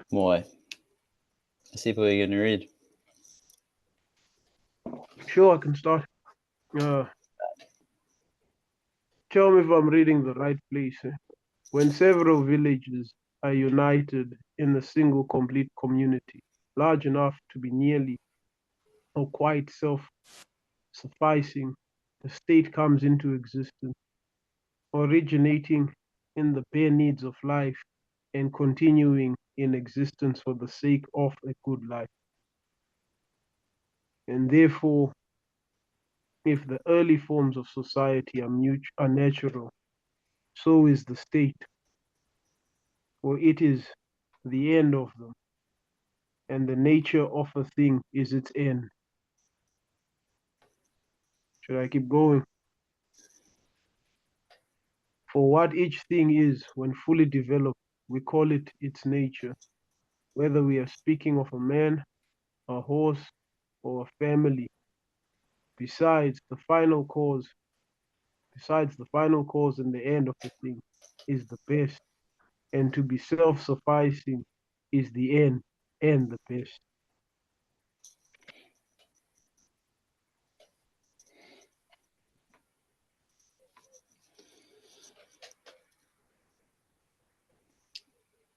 Boy, Sipho, you're gonna read. Sure, I can start. Tell me if I'm reading the right place. When several villages are united in a single complete community, large enough to be nearly or quite self-sufficing, the state comes into existence, originating in the bare needs of life and continuing in existence for the sake of a good life. And therefore, if the early forms of society are natural, so is the state, for it is the end of them, and the nature of a thing is its end. Should I keep going? For what each thing is when fully developed, we call it its nature, whether we are speaking of a man, a horse, or a family. Besides, the final cause, and the end of the thing is the best, and to be self-sufficing is the end and the best.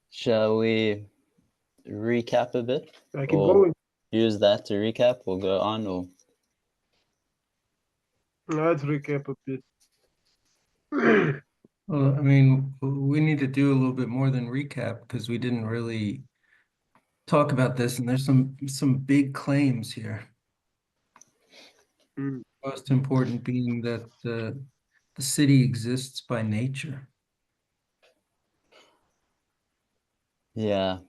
Shall we recap a bit? Should I keep Or going? use that to recap or go on? Or Let's recap a bit. Well, I mean, we need to do a little bit more than recap because we didn't really talk about this, and there's some big claims here. Mm. Most important being that the city exists by nature. yeah,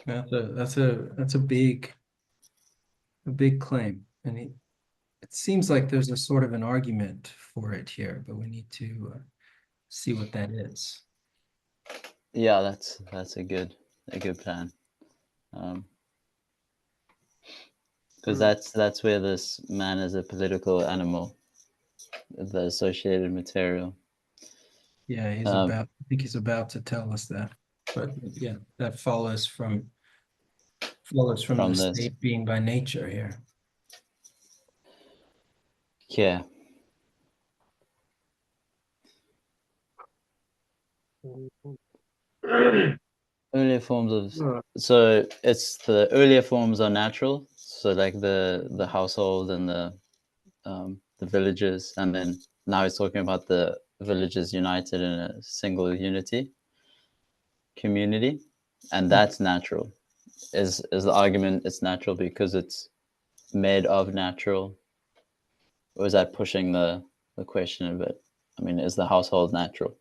That's a big claim, and it seems like there's a sort of an argument for it here, but we need to see what that is. yeah, that's a good plan. Because that's where this man is a political animal, the associated material. Yeah, I think he's about to tell us that. But yeah, that follows from the this. state being by nature here. Yeah. Earlier forms of so it's the earlier forms are natural, so like the household and the villages, and then now he's talking about the villages united in a single unity community, and that's natural. Is the argument it's natural because it's made of natural, or is that pushing the question a bit? I mean, is the household natural?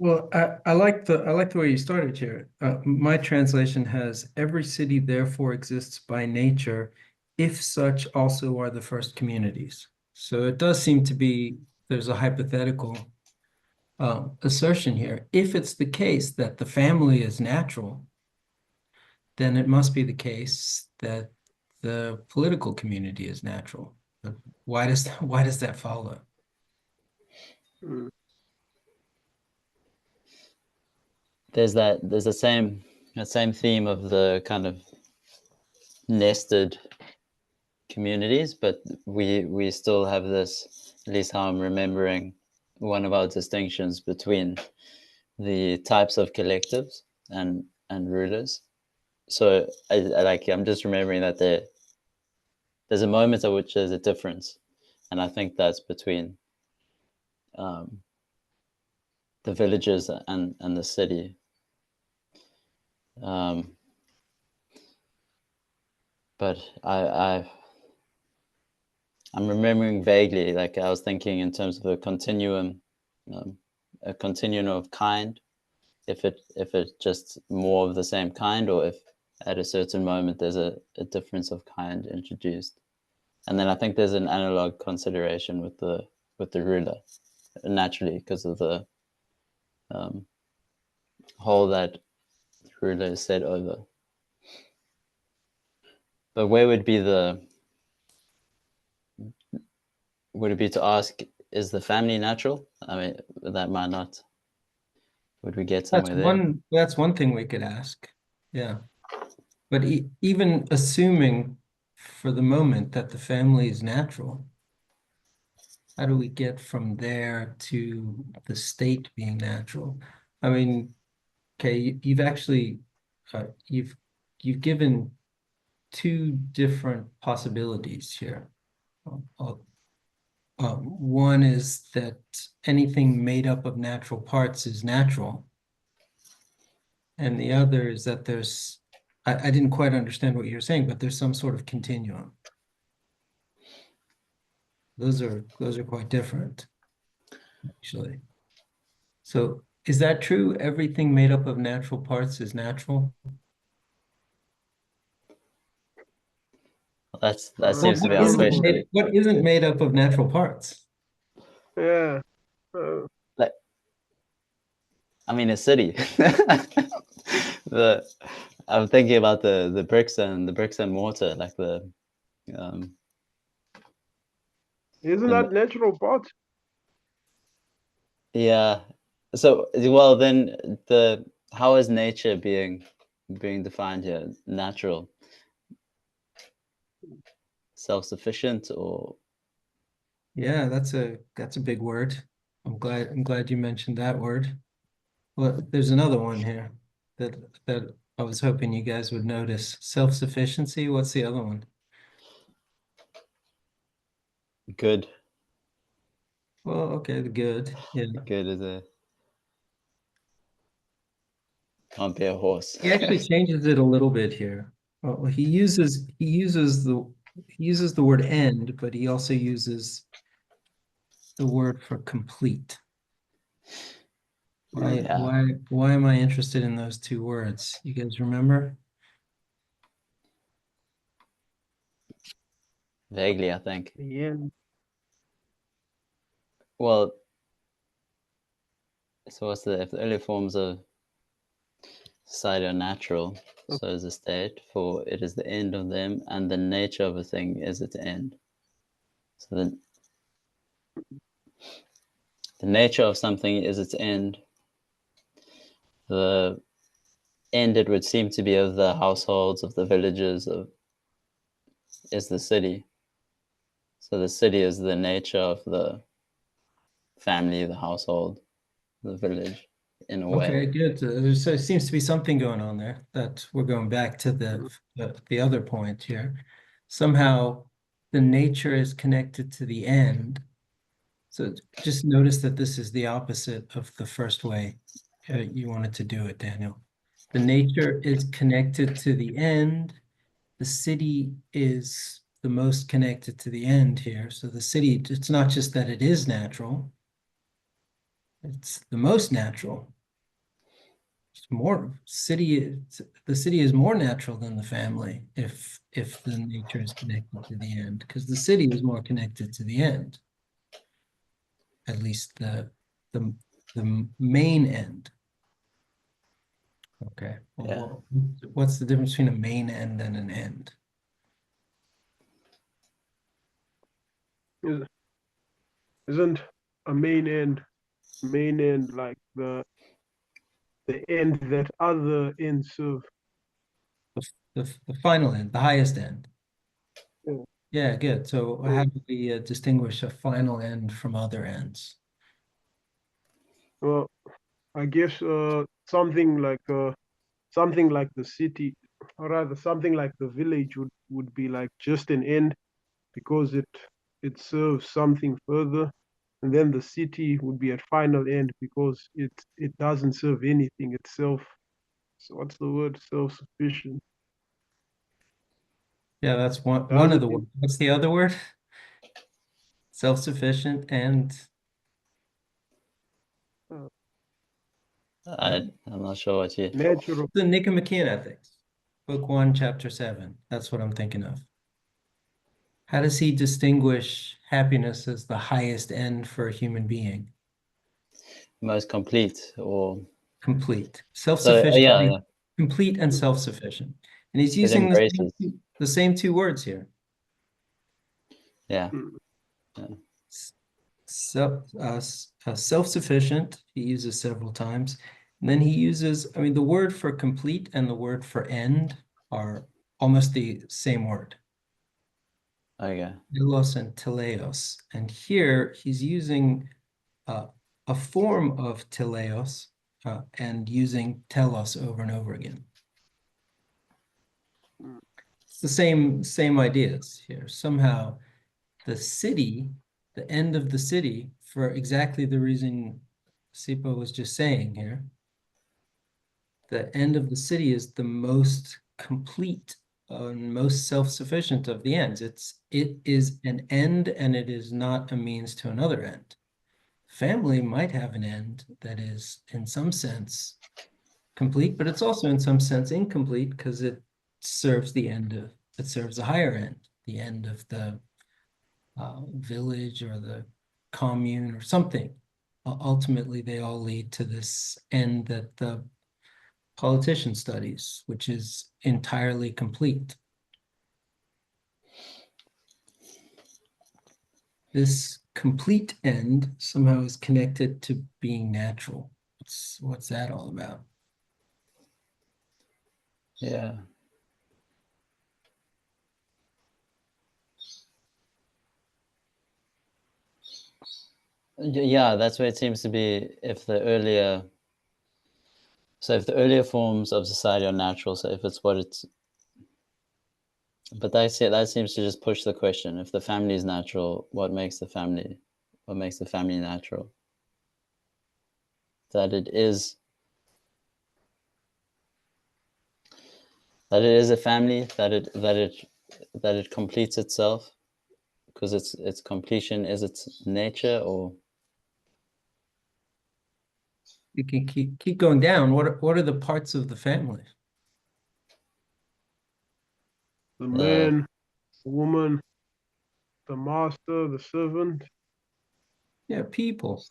Well, I like the way you started here. My translation has every city therefore exists by nature, if such also are the first communities. So it does seem to be there's a hypothetical assertion here. If it's the case that the family is natural, then it must be the case that the political community is natural. But why does that follow? Mm. There's the same theme of the kind of nested communities, but we still have this, at least how I'm remembering, one of our distinctions between the types of collectives and rulers. So I'm just remembering that there's a moment at which there's a difference, and I think that's between the villages and the city. But I'm remembering vaguely, like I was thinking in terms of a continuum of kind. If it's just more of the same kind, or if at a certain moment there's a difference of kind introduced. And then I think there's an analog consideration with the ruler, naturally, because of the whole that the ruler is set over. But where would it be to ask is the family natural? I mean, that might not. Would we get somewhere there? That's one thing we could ask. Yeah. But even assuming for the moment that the family is natural, how do we get from there to the state being natural? I mean, okay, you've actually you've given two different possibilities here. One is that anything made up of natural parts is natural. And the other is that I didn't quite understand what you're saying, but there's some sort of continuum. Those are quite different, actually. So is that true? Everything made up of natural parts is natural? That seems to be our question. What isn't made up of natural parts? Yeah. Like, I mean, a city. I'm thinking about the bricks and mortar, like the. Isn't that natural part? Yeah. So, well, then how is nature being defined here? Natural, self-sufficient, or? Yeah, that's a big word. I'm glad you mentioned that word. Well, there's another one here that I was hoping you guys would notice. Self-sufficiency. What's the other one? Good. Well, okay, the good. Yeah. Good is a. Can't be a horse. He actually changes it a little bit here. Well, he uses the word end, but he also uses the word for complete. Why am I interested in those two words? You guys remember? Vaguely, I think. Yeah. Well, so if the early forms of society are natural, so is the state, for it is the end of them, and the nature of a thing is its end. So the nature of something is its end. The end, it would seem to be, of the households, of the villages, is the city. So the city is the nature of the family, the household, the village, in a way. Okay, good. So it seems to be something going on there that we're going back to the other point here. Somehow the nature is connected to the end. So just notice that this is the opposite of the first way you wanted to do it, Daniel. The nature is connected to the end. The city is the most connected to the end here. So the city, it's not just that it is natural, it's the most natural. The city is more natural than the family if the nature is connected to the end, because the city is more connected to the end, at least the main end. Okay. Well, what's the difference between a main end and an end? Isn't a main end like the end that other ends serve? The final end, the highest end. Yeah. Yeah, good. So how do we distinguish a final end from other ends? Well, I guess something like the city, or rather something like the village would be like just an end because it serves something further, and then the city would be at final end because it doesn't serve anything itself. So what's the word? Self-sufficient. Yeah, that's one of the words. What's the other word? Self-sufficient and I'm not sure what you. natural. the Nicomachean Ethics, Book 1, Chapter 7. That's what I'm thinking of. How does he distinguish happiness as the highest end for a human being? Most complete, or Complete. Self-sufficient. So yeah. Complete and self-sufficient. And he's It using embraces. the same two words here. Yeah. Self-sufficient, he uses several times. And then he uses, I mean, the word for complete and the word for end are almost the same word. Okay. Telos and teleos. And here he's using a form of teleos and using telos over and over again. It's the same ideas here. Somehow the city, the end of the city, for exactly the reason Sipho was just saying here, the end of the city is the most complete and most self-sufficient of the ends. It is an end and it is not a means to another end. Family might have an end that is in some sense complete, but it's also in some sense incomplete because it serves it serves a higher end, the end of the village or the commune or something. Ultimately, they all lead to this end that the politician studies, which is entirely complete. This complete end somehow is connected to being natural. What's that all about? Yeah. Yeah, that's where it seems to be if the earlier forms of society are natural, so if it's what it's, but that seems to just push the question. If the family is natural, what makes the family natural? That it is a family, that it completes itself because its completion is its nature, or You can keep going down. What are the parts of the family? The man, the woman, the master, the servant. Yeah, people.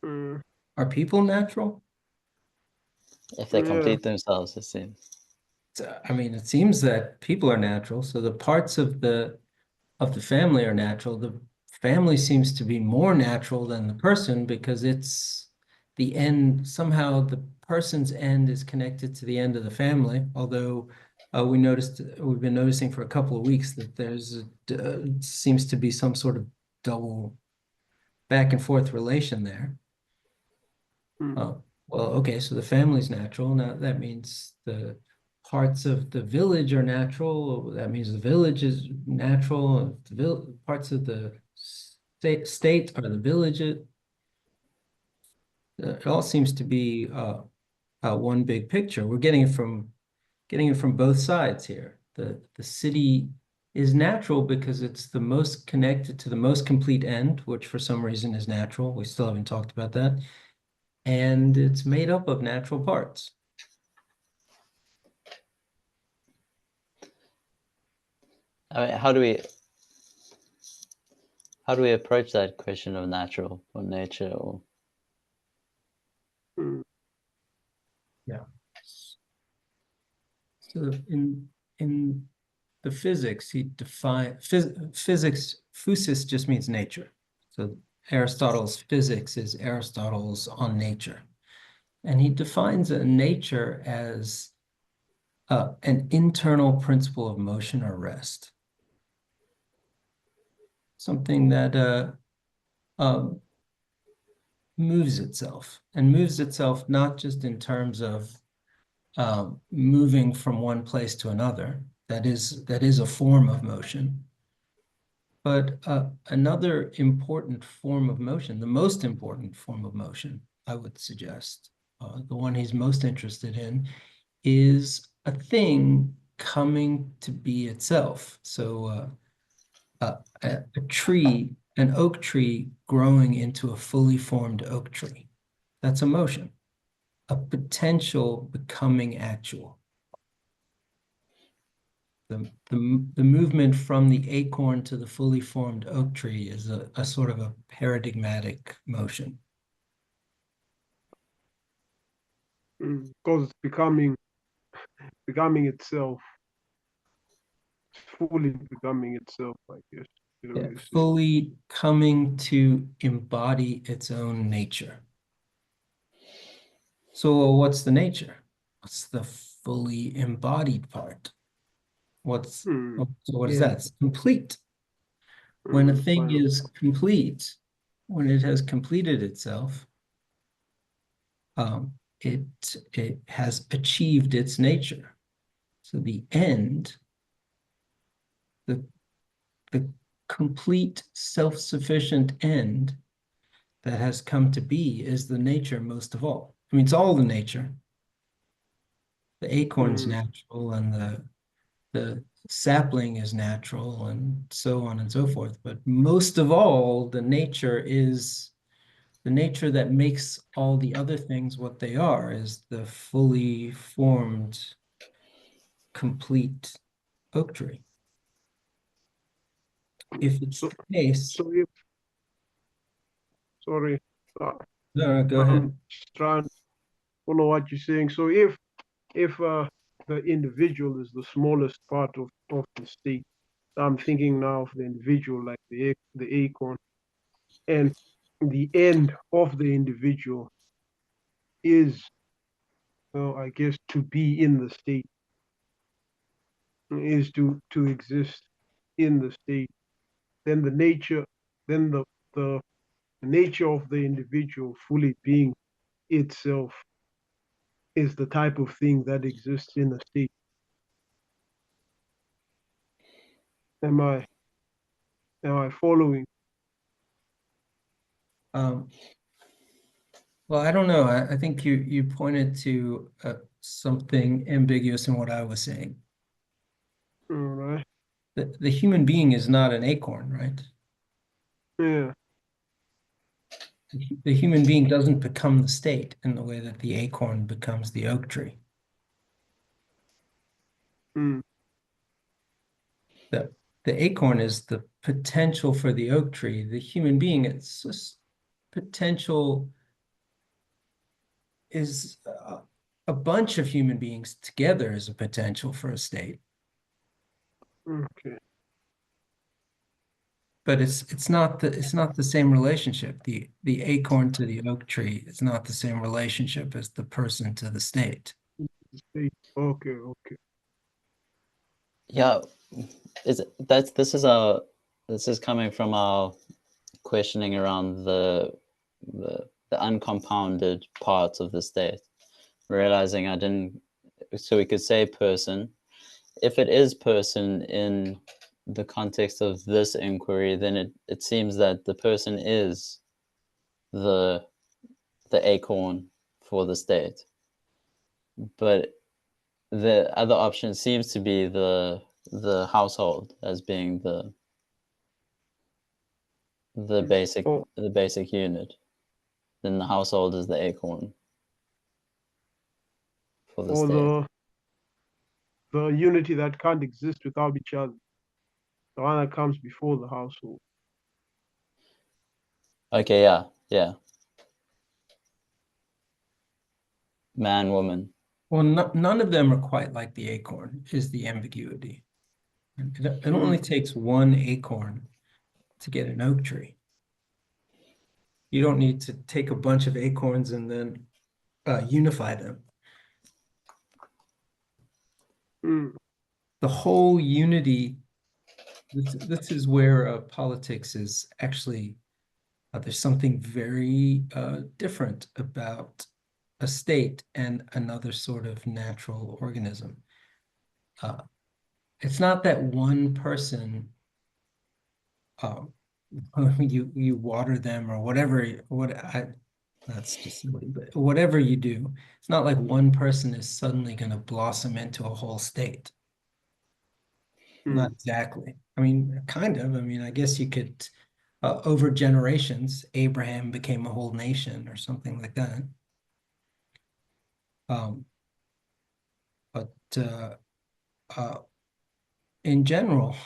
Mm, Are people natural? if they yeah. complete themselves, it seems. I mean, it seems that people are natural, so the parts of the family are natural. The family seems to be more natural than the person because it's the end. Somehow the person's end is connected to the end of the family. Although we've been noticing for a couple of weeks that there's seems to be some sort of double back and forth relation there. Oh, well, okay, so the family's natural. Now that means the parts of the village are natural. That means the village is natural. The parts of the state are the village. It all seems to be one big picture. We're getting it from both sides here. The city is natural because it's the most connected to the most complete end, which for some reason is natural. We still haven't talked about that. And it's made up of natural parts. I mean, how do we approach that question of natural or nature, or Yeah. So in the physics, he defined physics. Physis just means nature. So Aristotle's physics is Aristotle's on nature, and he defines a nature as an internal principle of motion or rest, something that um, moves itself and moves itself not just in terms of moving from one place to another. That is a form of motion. But another important form of motion, the most important form of motion, I would suggest, the one he's most interested in, is a thing coming to be itself. So a tree, an oak tree growing into a fully formed oak tree. That's a motion, a potential becoming actual. The movement from the acorn to the fully formed oak tree is a sort of a paradigmatic motion. Because it's becoming itself, fully becoming itself, I guess. fully coming to embody its own nature. So what's the nature? What's the fully embodied part? So what is that? It's complete. When a thing is complete, when it has completed itself, it has achieved its nature. So the end, the complete self-sufficient end that has come to be is the nature most of all. I mean, it's all the nature. The acorn's natural and the sapling is natural and so on and so forth. But most of all, the nature is the nature that makes all the other things what they are, is the fully formed, complete oak tree. If it's the case, sorry, no, go ahead. I'm just trying to follow what you're saying. So if the individual is the smallest part of the state, I'm thinking now of the individual like the acorn, and the end of the individual is, I guess, to be in the state, is to exist in the state. Then the nature, then the nature of the individual fully being itself is the type of thing that exists in the state. Am I following? Well, I don't know. I think you pointed to something ambiguous in what I was saying. All right. The human being is not an acorn, right? Yeah. The human being doesn't become the state in the way that the acorn becomes the oak tree. The acorn is the potential for the oak tree. The human being, it's just potential is a bunch of human beings together is a potential for a state. Okay. But it's not the same relationship. The acorn to the oak tree is not the same relationship as the person to the state. Okay. Yeah, this is coming from our questioning around the uncompounded parts of the state. Realizing so we could say person. If it is person in the context of this inquiry, then it seems that the person is the acorn for the state. But the other option seems to be the household as being the basic unit. Then the household is the acorn for the state. The unity that can't exist without each other. The one that comes before the household. Okay, yeah. Man, woman. Well, none of them are quite like the acorn, is the ambiguity. It only takes one acorn to get an oak tree. You don't need to take a bunch of acorns and then unify them. The whole unity, this is where politics is actually, there's something very different about a state and another sort of natural organism. It's not that one person, you water them or whatever, that's just silly, but whatever you do, it's not like one person is suddenly going to blossom into a whole state. Not exactly. I mean, kind of. I mean, I guess you could, over generations, Abraham became a whole nation or something like that. But in general,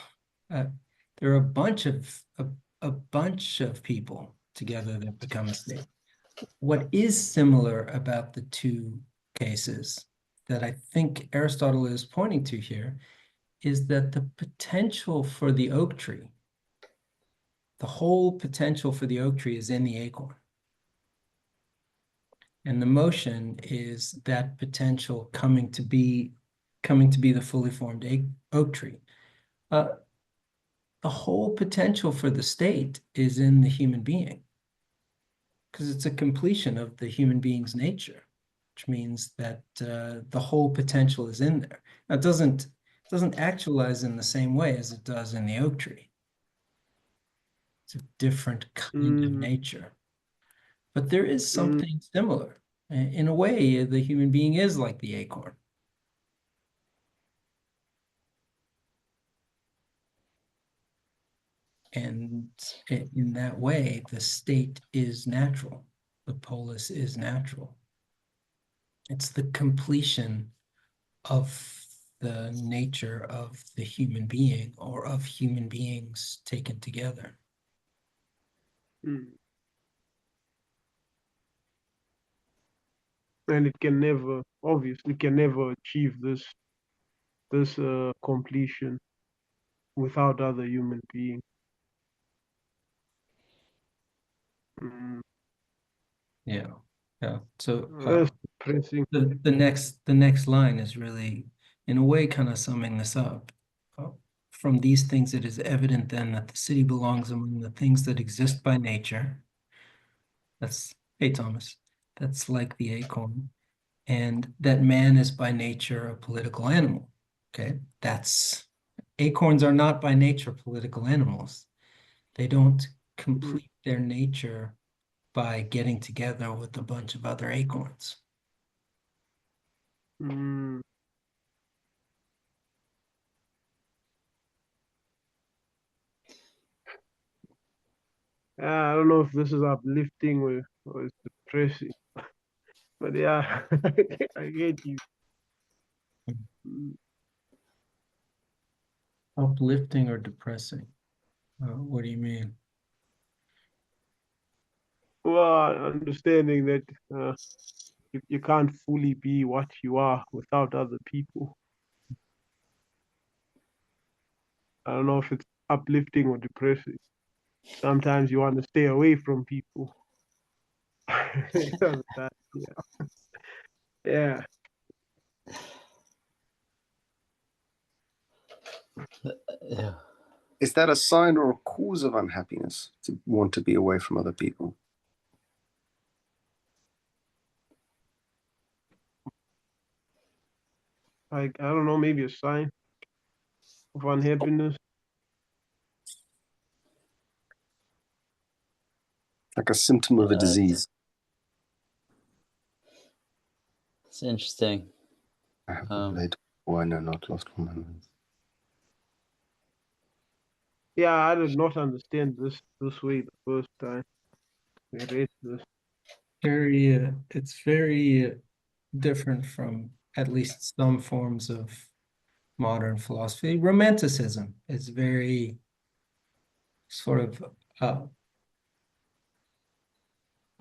there are a bunch of people together that become a state. What is similar about the two cases that I think Aristotle is pointing to here is that the potential for the oak tree the whole potential for the oak tree is in the acorn. And the motion is that potential coming to be the fully formed oak tree. The whole potential for the state is in the human being, because it's a completion of the human being's nature, which means that the whole potential is in there. Now, it doesn't actualize in the same way as it does in the oak tree. It's a different kind of nature. But there is something similar. In a way, the human being is like the acorn. And in that way, the state is natural. The polis is natural. It's the completion of the nature of the human being, or of human beings taken together. And it can never, obviously, can never achieve this completion without other human beings. Yeah. So That's depressing. the next line is really, in a way, kind of summing this up. From these things, it is evident then that the city belongs among the things that exist by nature. Hey, Thomas, that's like the acorn. And that man is by nature a political animal. Okay, acorns are not by nature political animals. They don't complete their nature by getting together with a bunch of other acorns. I don't know if this is uplifting or it's depressing, but yeah, I get you. Uplifting or depressing? What do you mean? Well, understanding that you can't fully be what you are without other people. I don't know if it's uplifting or depressing. Sometimes you want to stay away from people. Yeah. Yeah. Is that a sign or a cause of unhappiness to want to be away from other people? Like, I don't know, maybe a sign of unhappiness. Like a symptom of a disease? It's interesting. I have played. Oh, I know not lost for moments. Yeah, I did not understand this way the first time I read this. It's very different from at least some forms of modern philosophy. Romanticism is very sort of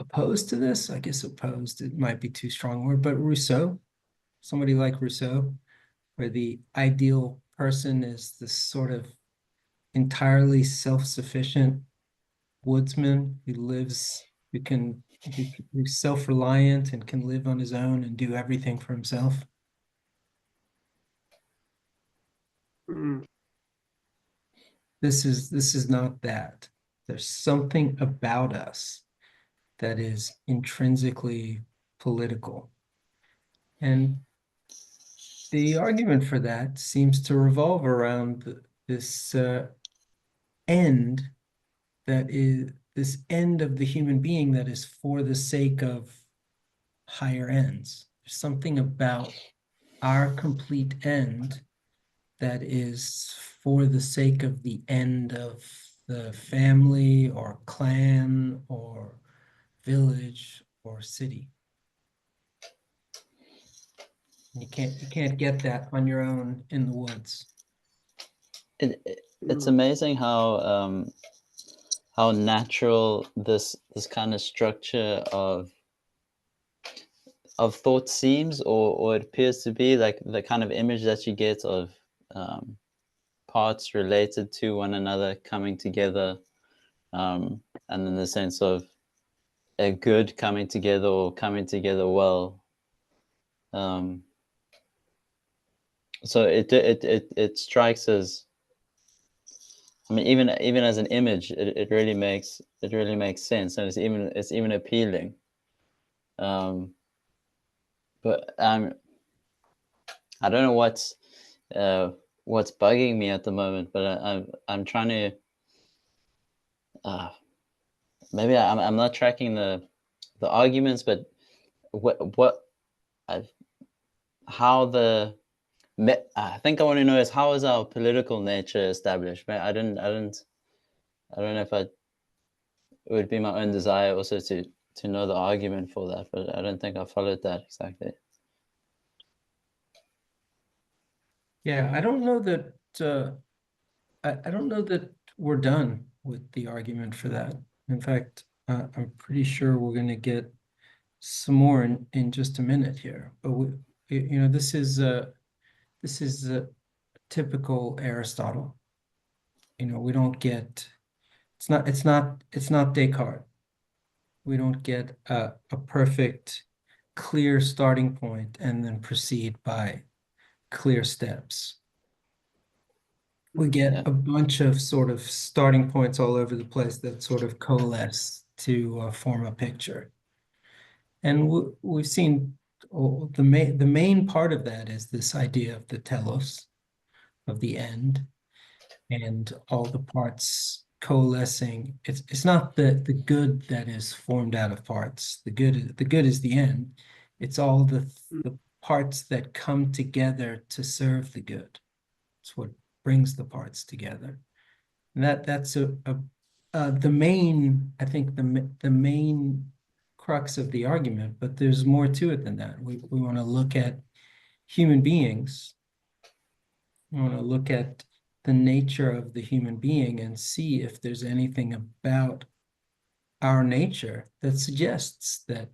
opposed to this. I guess opposed, it might be too strong a word, but Rousseau, somebody like Rousseau, where the ideal person is this sort of entirely self-sufficient woodsman who's self-reliant and can live on his own and do everything for himself. This is not that. There's something about us that is intrinsically political. And the argument for that seems to revolve around this end that is this end of the human being that is for the sake of higher ends. There's something about our complete end that is for the sake of the end of the family or clan or village or city. You can't get that on your own in the woods. It's amazing how natural this kind of structure of thought seems, or it appears to be, like the kind of image that you get of parts related to one another coming together and in the sense of a good coming together or coming together well. So it strikes as, I mean, even as an image, it really makes sense, and it's even appealing. But I don't know what's bugging me at the moment, but I'm trying to maybe I'm not tracking the arguments, but how the I think I want to know is, how is our political nature established? I don't know if it would be my own desire also to know the argument for that, but I don't think I followed that exactly. Yeah, I don't know that I don't know that we're done with the argument for that. In fact, I'm pretty sure we're going to get some more in just a minute here. But this is typical Aristotle. We don't get, it's not Descartes. We don't get a perfect, clear starting point and then proceed by clear steps. We get a bunch of sort of starting points all over the place that sort of coalesce to form a picture. And we've seen the main part of that is this idea of the telos, of the end, and all the parts coalescing. It's not the good that is formed out of parts. The good is the end. It's all the parts that come together to serve the good. It's what brings the parts together. And that's the main, I think the main crux of the argument, but there's more to it than that. We want to look at human beings. We want to look at the nature of the human being and see if there's anything about our nature that suggests that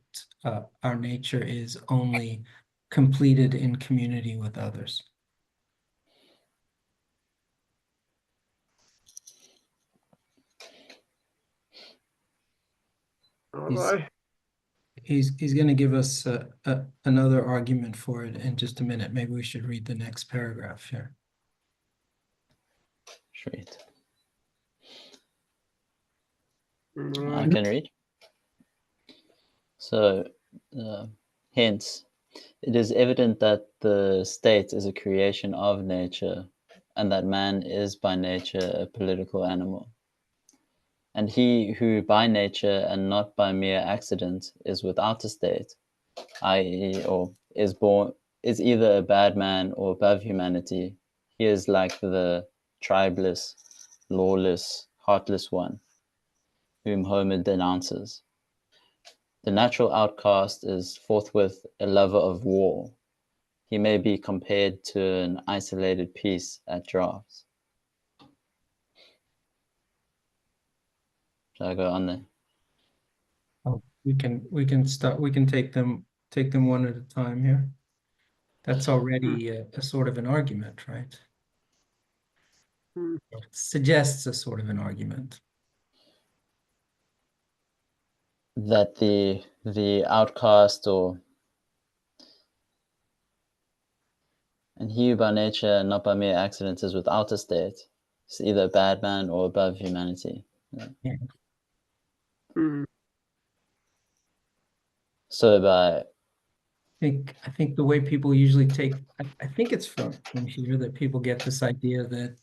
our nature is only completed in community with others. He's going to give us another argument for it in just a minute. Maybe we should read the next paragraph here. Sweet. I can read. So, hence, it is evident that the state is a creation of nature, and that man is by nature a political animal. And he who by nature and not by mere accident is without a state, i.e., or is either a bad man or above humanity. He is like the tribeless, lawless, heartless one, whom Homer denounces. The natural outcast is forthwith a lover of war. He may be compared to an isolated piece at drafts. Shall I go on there? Oh, we can start. We can take them one at a time here. That's already a sort of an argument, right? It suggests a sort of an argument. That the outcast and he who by nature and not by mere accident is without a state. It's either a bad man or above humanity. Yeah. So I think the way people usually take, I think it's from here that people get this idea that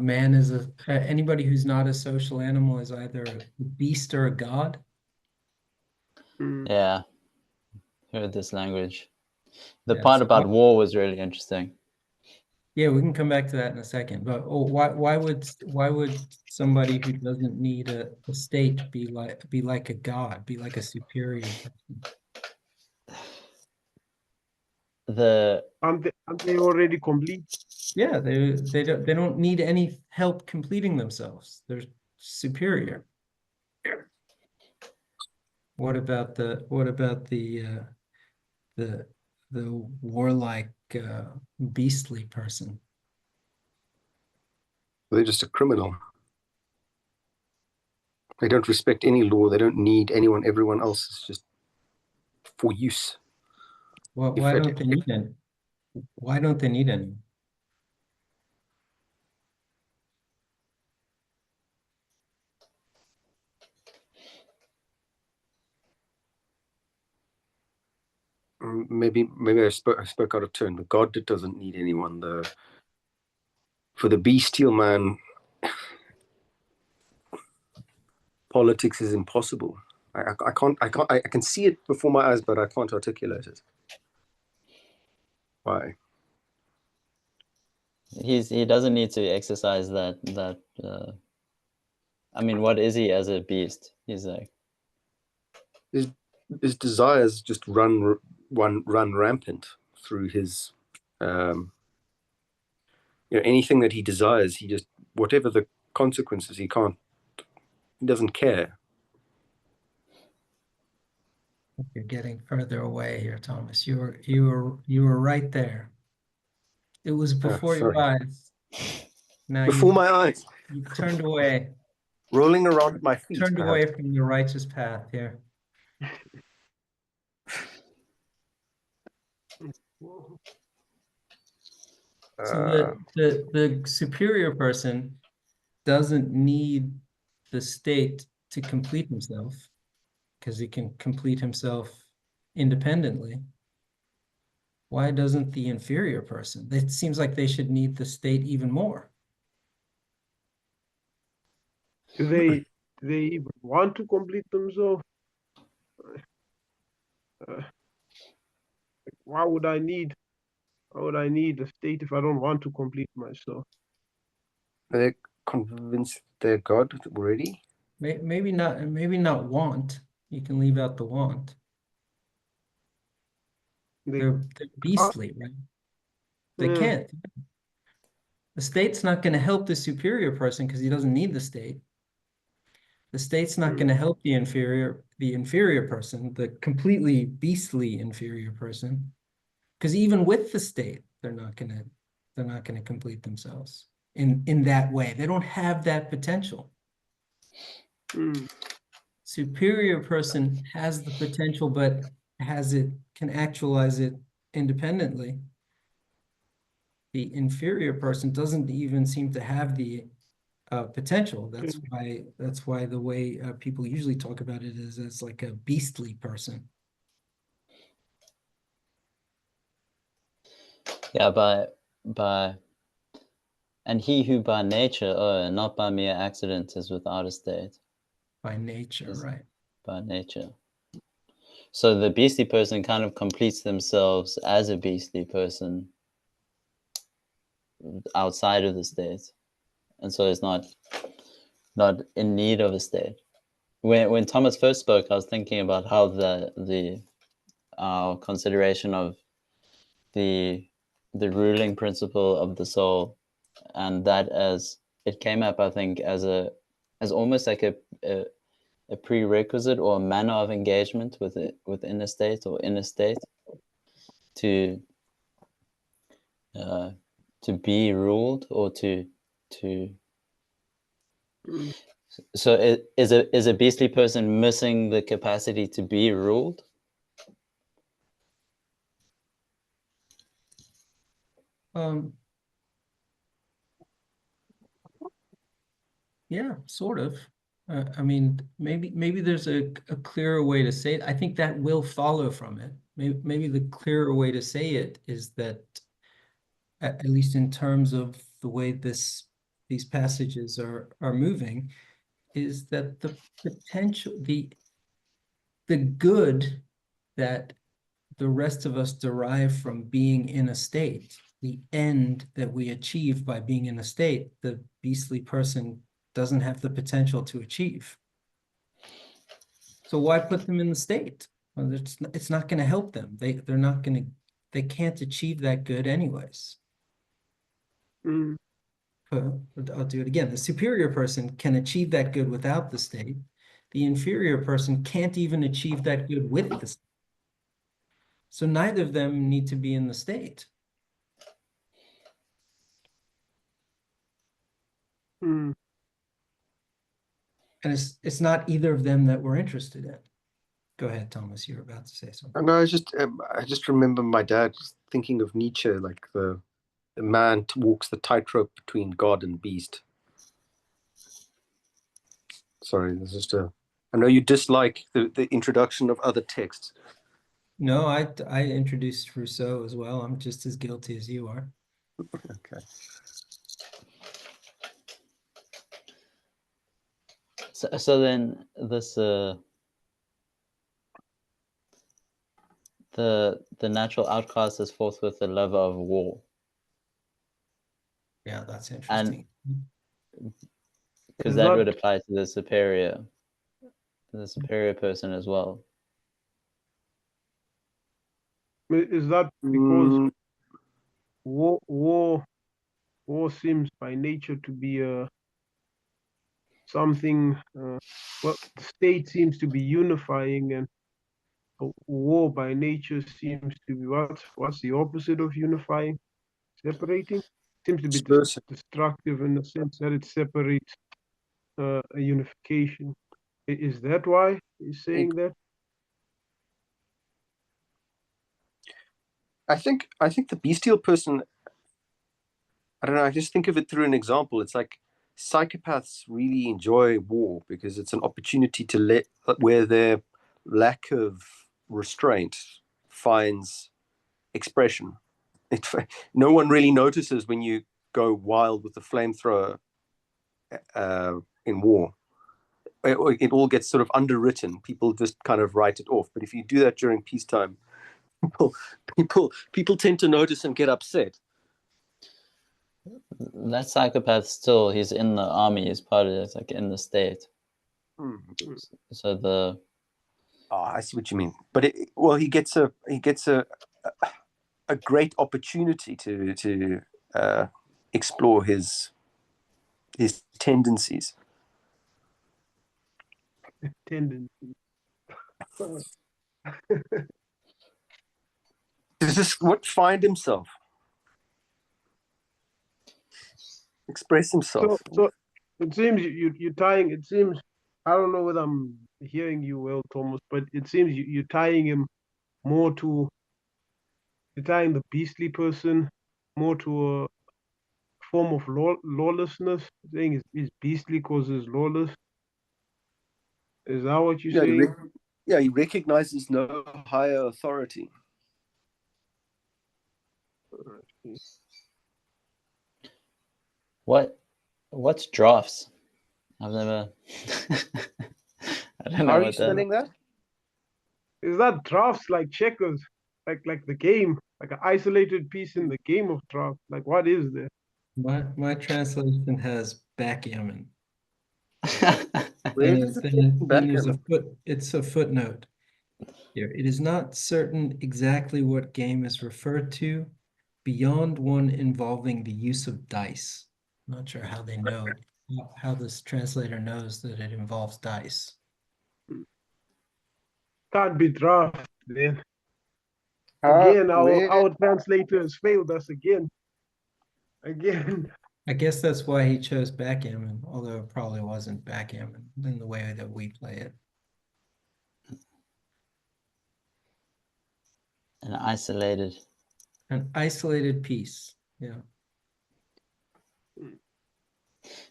man is anybody who's not a social animal is either a beast or a god. Yeah, heard this language. The part about war was really interesting. Yeah, we can come back to that in a second. But why would somebody who doesn't need a state be like a god, be like a superior person? Aren't they already complete? Yeah, they don't need any help completing themselves. They're superior. What about the warlike beastly person? They're just a criminal. They don't respect any law. They don't need anyone. Everyone else is just for use. Well, why don't they need any? Why don't they need any? Maybe I spoke out of turn. The God that doesn't need anyone. For the bestial man, politics is impossible. I can see it before my eyes, but I can't articulate it. Why? He doesn't need to exercise that I mean, what is he as a beast? He's like his desires just run rampant through his anything that he desires, he just, whatever the consequences, he doesn't care. You're getting further away here, Thomas. You were right there. It was before your eyes. Now before my eyes. You turned away. Rolling around at my feet. Turned away from the righteous path here. So the superior person doesn't need the state to complete himself, because he can complete himself independently. Why doesn't the inferior person? It seems like they should need the state even more. Do they even want to complete themselves? Why would I need a state if I don't want to complete myself? Are they convinced they're God already? Maybe not want. You can leave out the want. They're beastly, right? They can't. The state's not going to help the superior person because he doesn't need the state. The state's not going to help the inferior person, the completely beastly inferior person, because even with the state, they're not going to complete themselves in that way. They don't have that potential. Superior person has the potential, but can actualize it independently. The inferior person doesn't even seem to have the potential. That's why the way people usually talk about it is as like a beastly person. Yeah, and he who by nature, not by mere accident, is without a state. By nature, right? By nature. So the beastly person kind of completes themselves as a beastly person outside of the state, and so it's not in need of a state. When Thomas first spoke, I was thinking about how our consideration of the ruling principle of the soul, and that as it came up, I think, as almost like a prerequisite or a manner of engagement within a state or in a state to be ruled or to so is a beastly person missing the capacity to be ruled? Yeah, sort of. I mean, maybe there's a clearer way to say it. I think that will follow from it. Maybe the clearer way to say it is that, at least in terms of the way these passages are moving, is that the potential, the good that the rest of us derive from being in a state, the end that we achieve by being in a state, the beastly person doesn't have the potential to achieve. So why put them in the state? Well, it's not going to help them. They can't achieve that good anyways. I'll do it again. The superior person can achieve that good without the state. The inferior person can't even achieve that good with the state. So neither of them need to be in the state. And it's not either of them that we're interested in. Go ahead, Thomas. You were about to say something. No, I just remember my dad thinking of Nietzsche, like the man walks the tightrope between God and beast. Sorry, this is I know you dislike the introduction of other texts. No, I introduced Rousseau as well. I'm just as guilty as you are. Okay. So then this the natural outcast is forthwith the lover of war. Yeah, that's interesting. Because that would apply to the superior person as well. Is that because war seems by nature to be something? Well, the state seems to be unifying, and war by nature seems to be what's the opposite of unifying? Separating. Seems to be destructive in the sense that it separates a unification. Is that why he's saying that? I think the bestial person, I don't know, I just think of it through an example. It's like psychopaths really enjoy war because it's an opportunity to where their lack of restraint finds expression. No one really notices when you go wild with the flamethrower in war. It all gets sort of underwritten. People just kind of write it off. But if you do that during peacetime, people tend to notice and get upset. That psychopath still, he's in the army, he's part of it, like in the state. So I see what you mean. But he gets a great opportunity to explore his tendencies. Tendencies. This is what find himself. Express himself. So it seems you're tying. It seems, I don't know whether I'm hearing you well, Thomas, but it seems you're tying him more to. You're tying the beastly person more to a form of lawlessness. Saying is beastly causes lawless. Is that what you're saying? He recognizes no higher authority. What's drafts? I've never. I don't know. How are you spelling that? Is that drafts like checkers, like the game, like an isolated piece in the game of drafts? Like what is there? My translation has backgammon. Where does It's a footnote here. It is not certain exactly what game is referred to beyond one involving the use of dice. I'm not sure how they know how this translator knows that it involves dice. Can't be draft, then. Again, our translators failed us again. I guess that's why he chose backgammon, although it probably wasn't backgammon in the way that we play it. An isolated piece, yeah.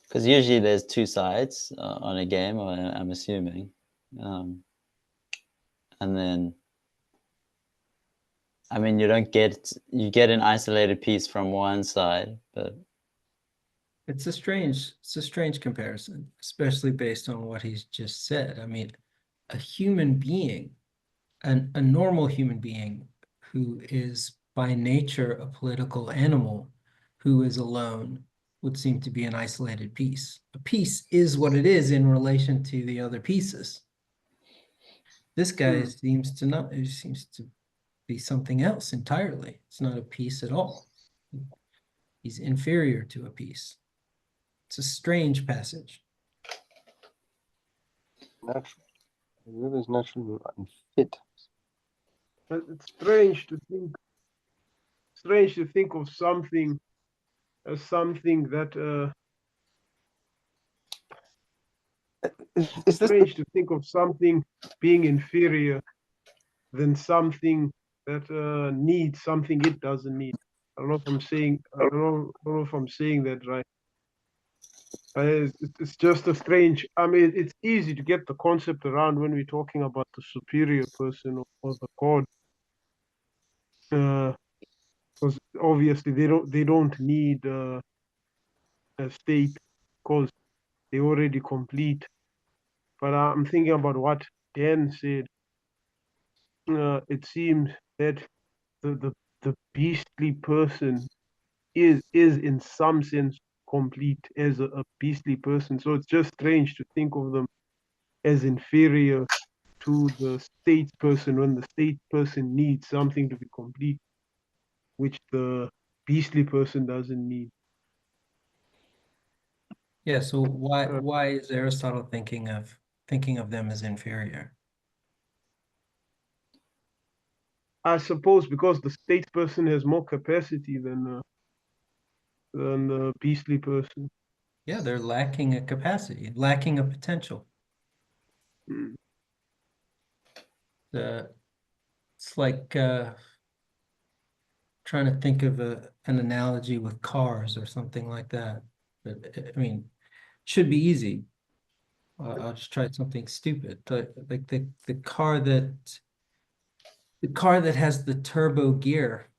Because usually there's two sides on a game, I'm assuming. And then, I mean, you get an isolated piece from one side, but it's a strange comparison, especially based on what he's just said. I mean, a human being, a normal human being who is by nature a political animal, who is alone, would seem to be an isolated piece. A piece is what it is in relation to the other pieces. This guy seems to be something else entirely. It's not a piece at all. He's inferior to a piece. It's a strange passage. Natural. The river is natural and fit. It's strange to think of something as something that Is this strange to think of something being inferior than something that needs something it doesn't need. I don't know if I'm saying that right. It's just a strange. I mean, it's easy to get the concept around when we're talking about the superior person or the god, because obviously they don't need a state because they're already complete. But I'm thinking about what Dan said. It seems that the the beastly person is in some sense complete as a beastly person. So it's just strange to think of them as inferior to the state person when the state person needs something to be complete, which the beastly person doesn't need. Yeah, so why is Aristotle thinking of them as inferior? I suppose because the state person has more capacity than the beastly person. Yeah, they're lacking a capacity, lacking a potential. Mm. It's like trying to think of an analogy with cars or something like that. But I mean, should be easy. I'll just try something stupid. Like the car that has the turbo gear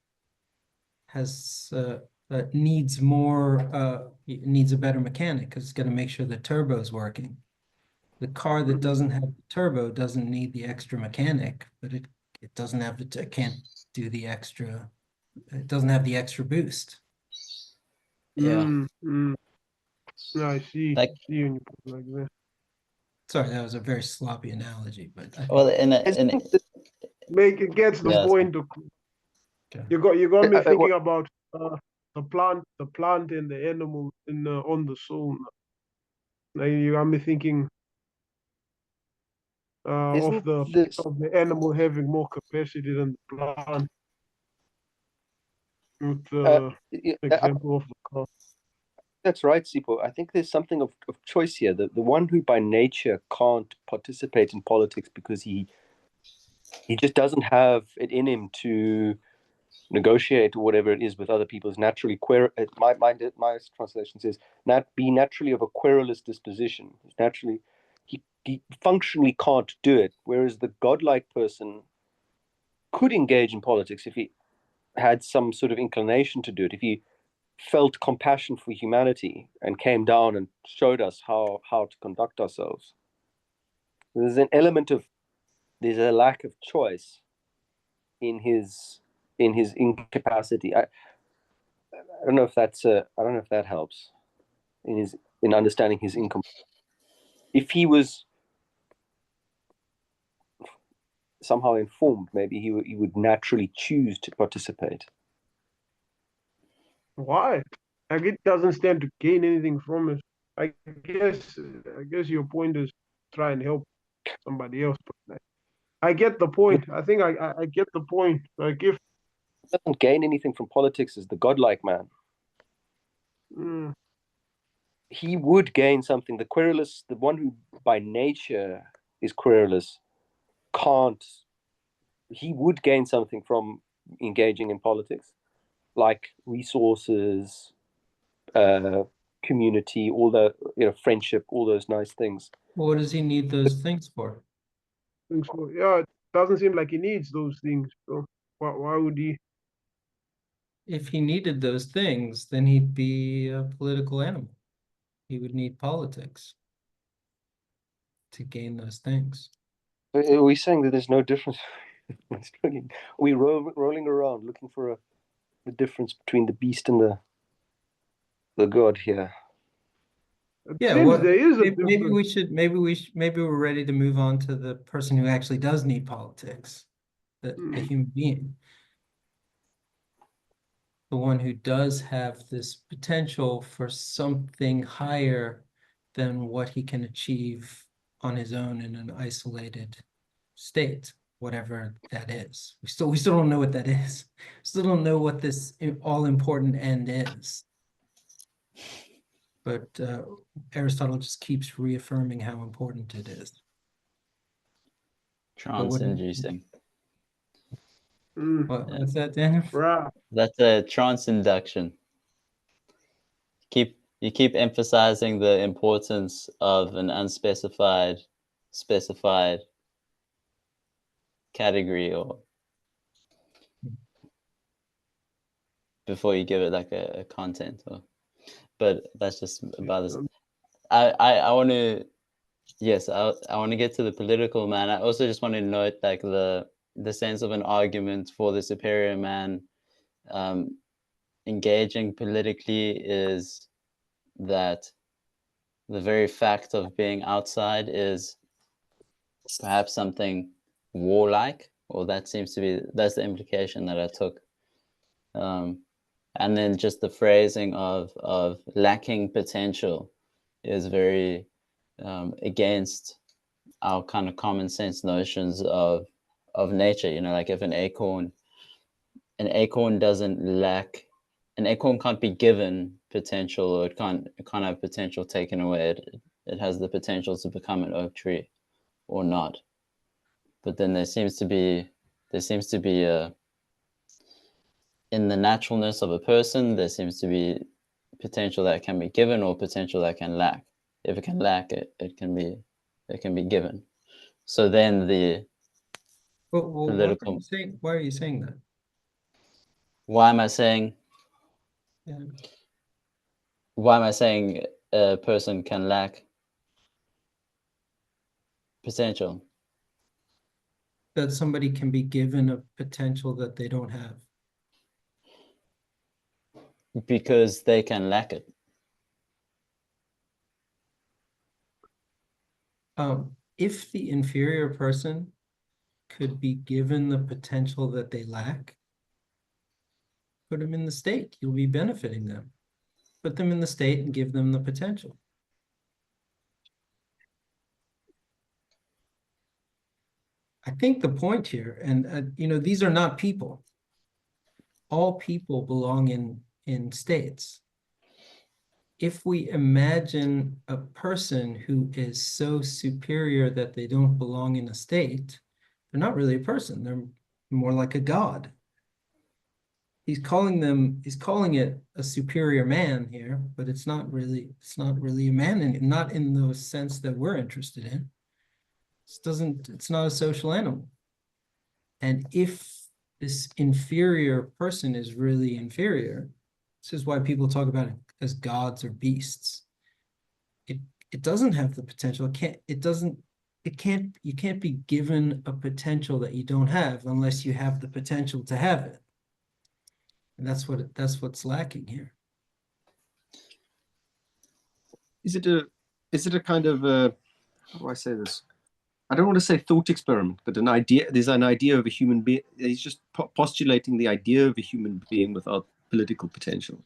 has needs needs a better mechanic because it's going to make sure the turbo is working. The car that doesn't have the turbo doesn't need the extra mechanic, but it doesn't have it can't do the extra. It doesn't have the extra boost. Yeah. No, I see. Like, See when you put it like that. Sorry, that was a very sloppy analogy, but I well, think Make it gets the yeah, point. okay. You got me Uh, uh, thinking about the plant and the animal in on the soul. Like you got me thinking isn't of this the animal having more capacity than the plant. With the example of the car. that's right, Sipho. I think there's something of choice here. The one who by nature can't participate in politics because he just doesn't have it in him to negotiate or whatever it is with other people is naturally my translation says be naturally of a querulous disposition. He's naturally he functionally can't do it. Whereas the godlike person could engage in politics if he had some sort of inclination to do it. If he felt compassion for humanity and came down and showed us how to conduct ourselves. There's an element of there's a lack of choice in his incapacity. I don't know if that's I don't know if that helps in understanding his income. If he was somehow informed, maybe he would naturally choose to participate. Why? Like it doesn't stand to gain anything from it. I guess your point is try and help somebody else. But I get the point. I think I get the point. Like if Doesn't gain anything from politics is the godlike man. He would gain something. The querulous, the one who by nature is querulous, can't. He would gain something from engaging in politics, like resources, community, all the friendship, all those nice things. Well, what does he need those things for? so, yeah, it doesn't seem like he needs those things. So why would he? If he needed those things, then he'd be a political animal. He would need politics to gain those things. Are we saying that there's no difference? We rolling around looking for the difference between the beast and the god here. Yeah, Seems there is a maybe we're ready to move on to the person who actually does need politics, the human being, the one who does have this potential for something higher than what he can achieve on his own in an isolated state, whatever that is. We still don't know what that is. We still don't know what this all important end is. but Aristotle just keeps reaffirming how important it is. Trance-inducing. What's that, Daniel? Right. That's a trance induction. You keep emphasizing the importance of an unspecified, specified category, or before you give it like a content. But that's just about this. I want to, yes, I want to get to the political man. I also just want to note like the sense of an argument for the superior man engaging politically is that the very fact of being outside is perhaps something warlike, or that's the implication that I took. And then just the phrasing of lacking potential is very against our kind of common sense notions of nature. You know, like if an acorn doesn't lack, an acorn can't be given potential, or it can't have potential taken away. It has the potential to become an oak tree or not. But then there seems to be a, in the naturalness of a person, there seems to be potential that can be given or potential that can lack. If it can lack, it can be given. So then the political. Why are you saying that? Why am I saying? Yeah. Why am I saying a person can lack potential? That somebody can be given a potential that they don't have. Because they can lack it. If the inferior person could be given the potential that they lack, put them in the state. You'll be benefiting them. Put them in the state and give them the potential. I think the point here, and you know, these are not people. All people belong in states. If we imagine a person who is so superior that they don't belong in a state, they're not really a person. They're more like a god. He's calling it a superior man here, but it's not really a man, and not in the sense that we're interested in. It's not a social animal. And if this inferior person is really inferior, this is why people talk about it as gods or beasts. It doesn't have the potential. You can't be given a potential that you don't have unless you have the potential to have it. And that's what's lacking here. Is it a kind of how do I say this? I don't want to say thought experiment, but an idea. There's an idea of a human being. He's just postulating the idea of a human being without political potential.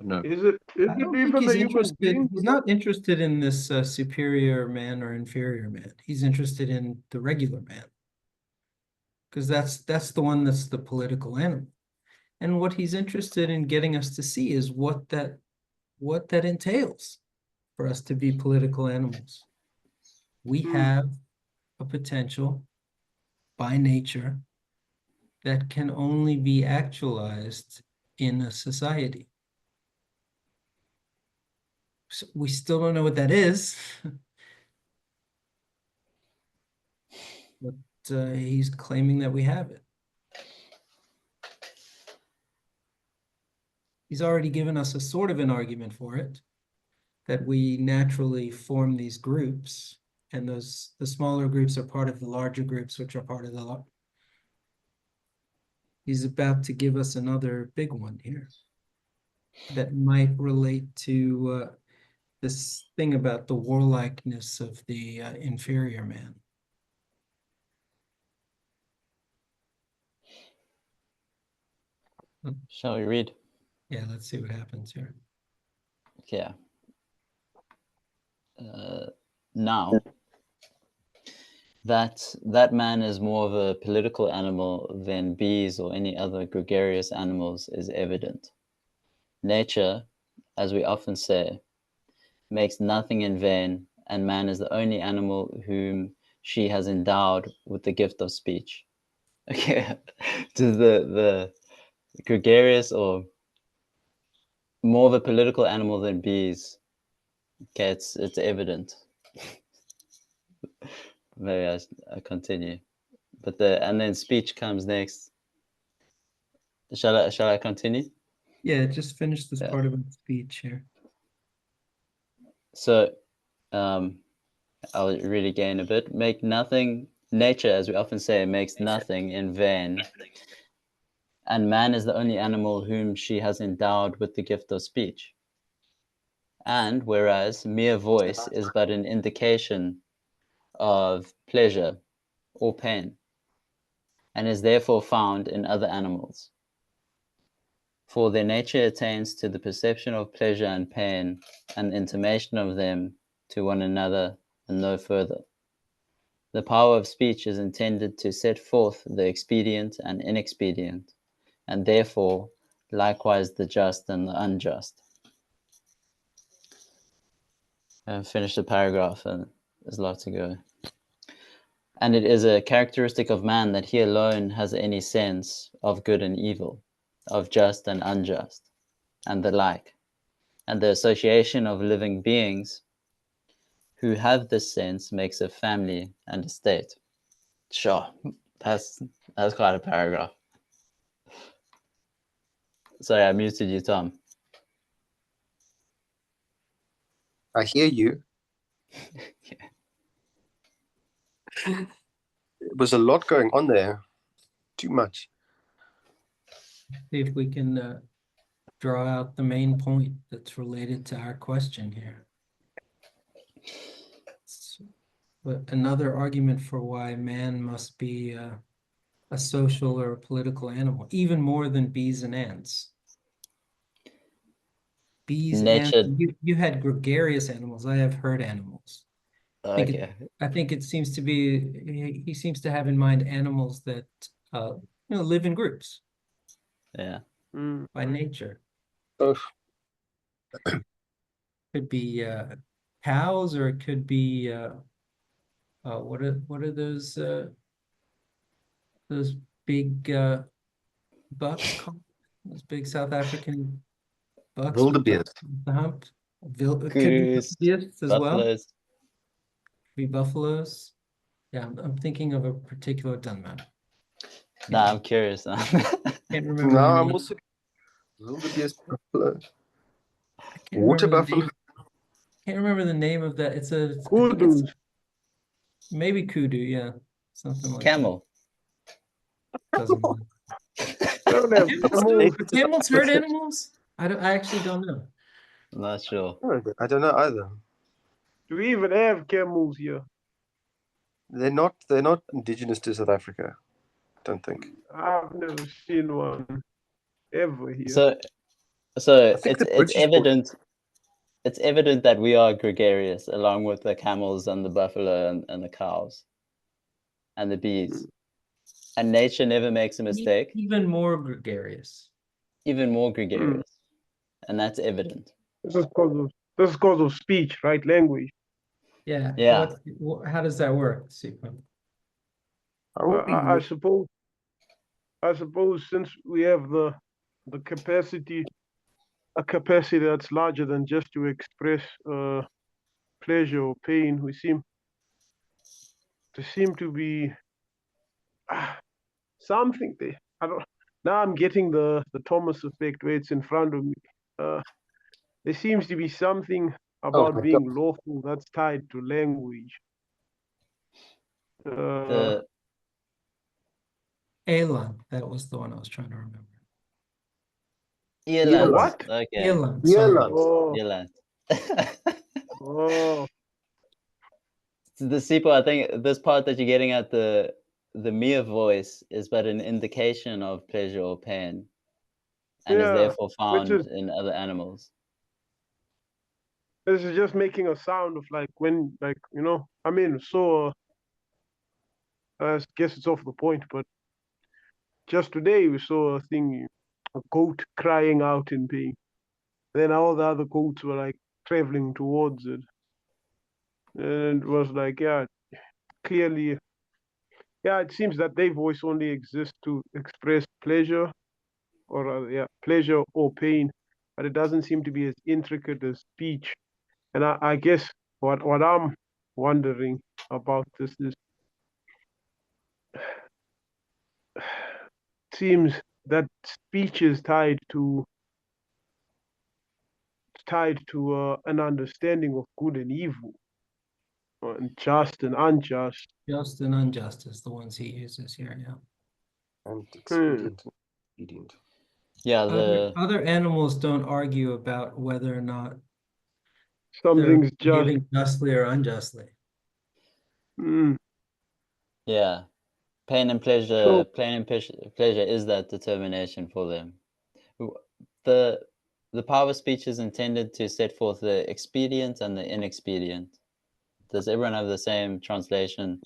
No. Is it even a human being? He's not interested in this superior man or inferior man. He's interested in the regular man, because that's the one that's the political animal. And what he's interested in getting us to see is what that entails for us to be political animals. We have a potential by nature that can only be actualized in a society. So we still don't know what that is, but he's claiming that we have it. He's already given us a sort of an argument for it, that we naturally form these groups, and the smaller groups are part of the larger groups, which are part of the He's about to give us another big one here that might relate to this thing about the warlikeness of the inferior man. Shall we read? Yeah, let's see what happens here. Yeah. Now, that man is more of a political animal than bees or any other gregarious animals is evident. Nature, as we often say, makes nothing in vain, and man is the only animal whom she has endowed with the gift of speech. Okay, does the gregarious or more of a political animal than bees? Okay, it's evident. Maybe I continue, but and then speech comes next. Shall I continue? Yeah, just finish this Yeah. part of the speech here. So, I'll read again a bit. Make nothing. Nature, as we often say, makes nothing in vain, and man is the only animal whom she has endowed with the gift of speech. And whereas mere voice is but an indication of pleasure or pain, and is therefore found in other animals. For their nature attains to the perception of pleasure and pain, and intimation of them to one another, and no further. The power of speech is intended to set forth the expedient and inexpedient, and therefore likewise the just and the unjust. And finish the paragraph, and there's a lot to go. And it is a characteristic of man that he alone has any sense of good and evil, of just and unjust, and the like. And the association of living beings who have this sense makes a family and a state. Sure, that's quite a paragraph. Sorry, I muted you, Tom. I hear you. There was a lot going on there. Too much. See if we can draw out the main point that's related to our question here. But another argument for why man must be a social or a political animal, even more than bees and ants. Bees, Nature. ants, you had gregarious animals. I have herd animals. Okay. I think it seems to be, he seems to have in mind animals that live in groups. Yeah. By nature. Oh. Could be cows, or it could be what are those big bucks called? Those big South African bucks with Wildebeest. the hump. Could be Kudos, wildebeests as well. buffaloes. Could be buffaloes. Yeah, I'm thinking of a particular, doesn't matter. Nah, I'm curious now. Can't remember No, the I'm name. also wildebeest, buffalo, I can't water remember the buffalo. name. Can't remember the name of that. It's a, I think it's Kudus. maybe kudu, yeah, something like Camel. that. Doesn't matter. Don't have camels. Do camels herd animals? I actually don't know. I'm not sure. I don't know either. Do we even have camels here? They're not indigenous to South Africa. I don't think. I've never seen one ever here. So I think it's the British evident. It's evident that we are gregarious, along with the camels and the buffalo and the cows, and the bees. And nature never makes a mistake. Even more gregarious. Even more gregarious, and that's evident. This is because of speech, right? Language. Yeah. Yeah. How does that work, Sipho? I suppose since we have the capacity, a capacity that's larger than just to express pleasure or pain, we seem to be something there. I don't. Now I'm getting the Thomas effect where it's in front of me. There seems to be something about my being God. lawful that's tied to language. Eland, that was the one I was trying to remember. Eland. What? Okay. Eland, sorry. Oh, Eland. oh, The Sipho, I think this part that you're getting at, the mere voice is but an indication of pleasure or pain, and is yeah. therefore Which found is in other animals. this is just making a sound of like when, like, I mean, so I guess it's off the point, but just today we saw a thing, a goat crying out in pain. Then all the other goats were like traveling towards it. And it was like, yeah, clearly, yeah, it seems that their voice only exists to express pleasure or pleasure or pain, but it doesn't seem to be as intricate as speech. And I guess what I'm wondering about this is, it seems that speech is tied to an understanding of good and evil, and just and unjust. Just and unjust is the ones he uses here, yeah. And expedient and expedient. Yeah, Other animals don't argue about whether or not they're Something's just. behaving justly or unjustly. yeah. Pain and pleasure, pleasure is that determination for them. The power of speech is intended to set forth the expedient and the inexpedient. Does everyone have the same translation?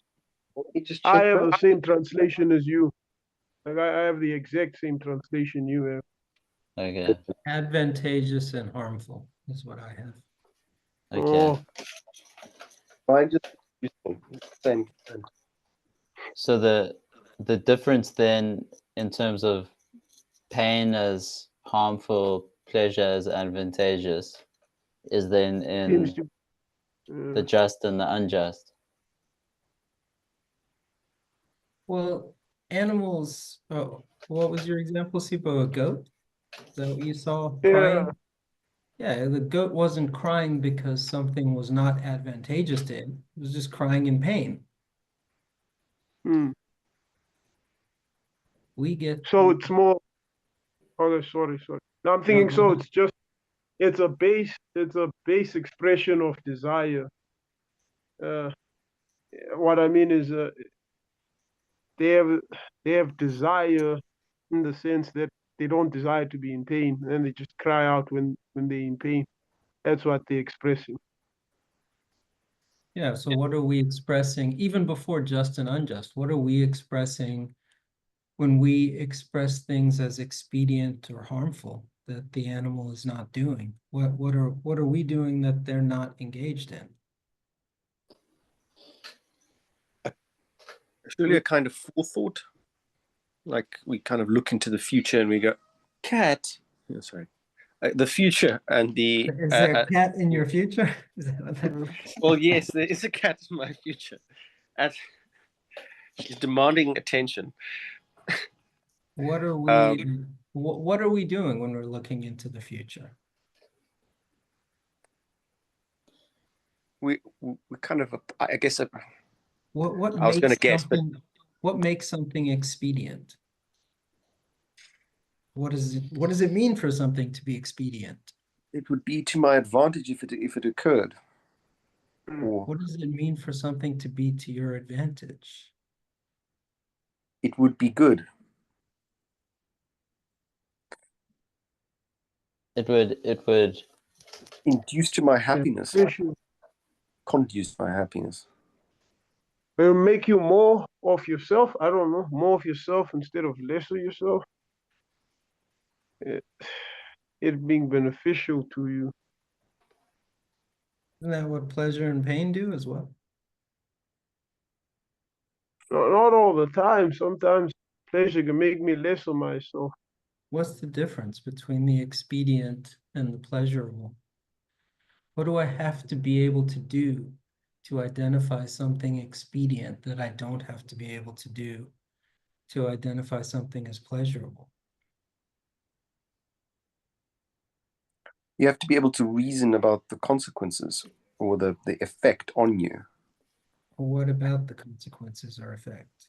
Let me just I check have that. the same translation as you. Like I have the exact same translation you have. Okay. Advantageous and harmful is what I have. Okay. I just same. So the difference then in terms of pain as harmful, pleasure as advantageous, is then in Seems to. the just and the unjust. Well, animals, what was your example, Sipho? A goat? Is that what you saw crying? Yeah, the goat wasn't crying because something was not advantageous to him. It was just crying in pain. We get So it's more. Okay, sorry. No, I'm thinking. go So ahead. it's a base expression of desire. What I mean is, they have desire in the sense that they don't desire to be in pain, and they just cry out when they're in pain. That's what they're expressing. Yeah, so what are we expressing, even before just and unjust, what are we expressing when we express things as expedient or harmful that the animal is not doing? What are we doing that they're not engaged in? It's really a kind of forethought. Like we kind of look into the future and we go, cat. Oh, sorry. The future and the. Is there a cat in your future? Well, yes, there is a cat in my future. And she's demanding attention. What are we what are we doing when we're looking into the future? We kind of, I guess, What I was going to guess, but what makes something expedient? What does it mean for something to be expedient? it would be to my advantage if it occurred. Or What does it mean for something to be to your advantage? it would be good. It would Induce to my happiness. Beneficial. Conduce my happiness. It will make you more of yourself. I don't know, more of yourself instead of less of yourself. It being beneficial to you. Isn't that what pleasure and pain do as well? Not all the time. Sometimes pleasure can make me less of myself. What's the difference between the expedient and the pleasurable? What do I have to be able to do to identify something expedient that I don't have to be able to do to identify something as pleasurable? You have to be able to reason about the consequences or the effect on you. Well, what about the consequences or effect?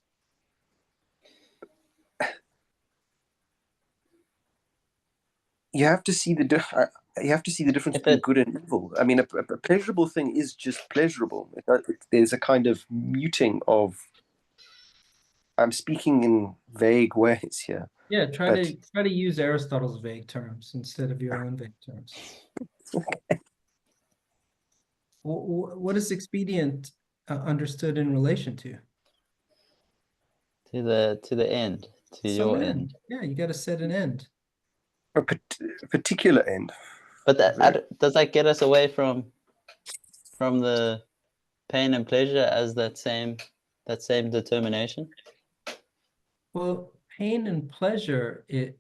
You have to see the difference between good and evil. I mean, a pleasurable thing is just pleasurable. There's a kind of muting of. I'm speaking in vague ways here. Yeah, try to use Aristotle's vague terms instead of your own vague terms. Okay. What is expedient understood in relation to? to the end, to Some your end. end. Yeah, you got to set an end. A particular end. But does that get us away from the pain and pleasure as that same determination? Well, pain and pleasure, you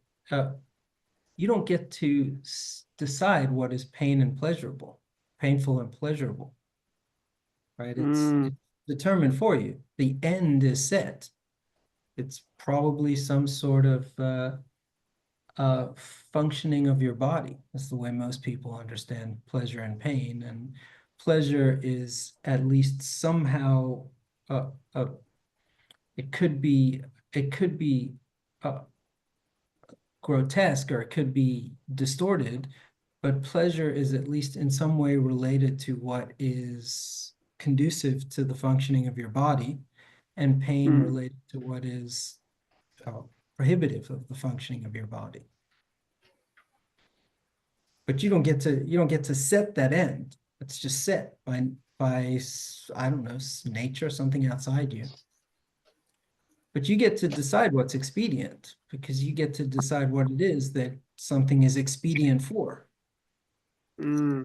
don't get to decide what is pain and pleasurable, painful and pleasurable, right? It's determined for you. The end is set. It's probably some sort of functioning of your body. That's the way most people understand pleasure and pain. And pleasure is at least somehow it could be grotesque, or it could be distorted, but pleasure is at least in some way related to what is conducive to the functioning of your body, and pain related to what is prohibitive of the functioning of your body. But you don't get to set that end. It's just set by I don't know, nature, something outside you. But you get to decide what's expedient, because you get to decide what it is that something is expedient for. You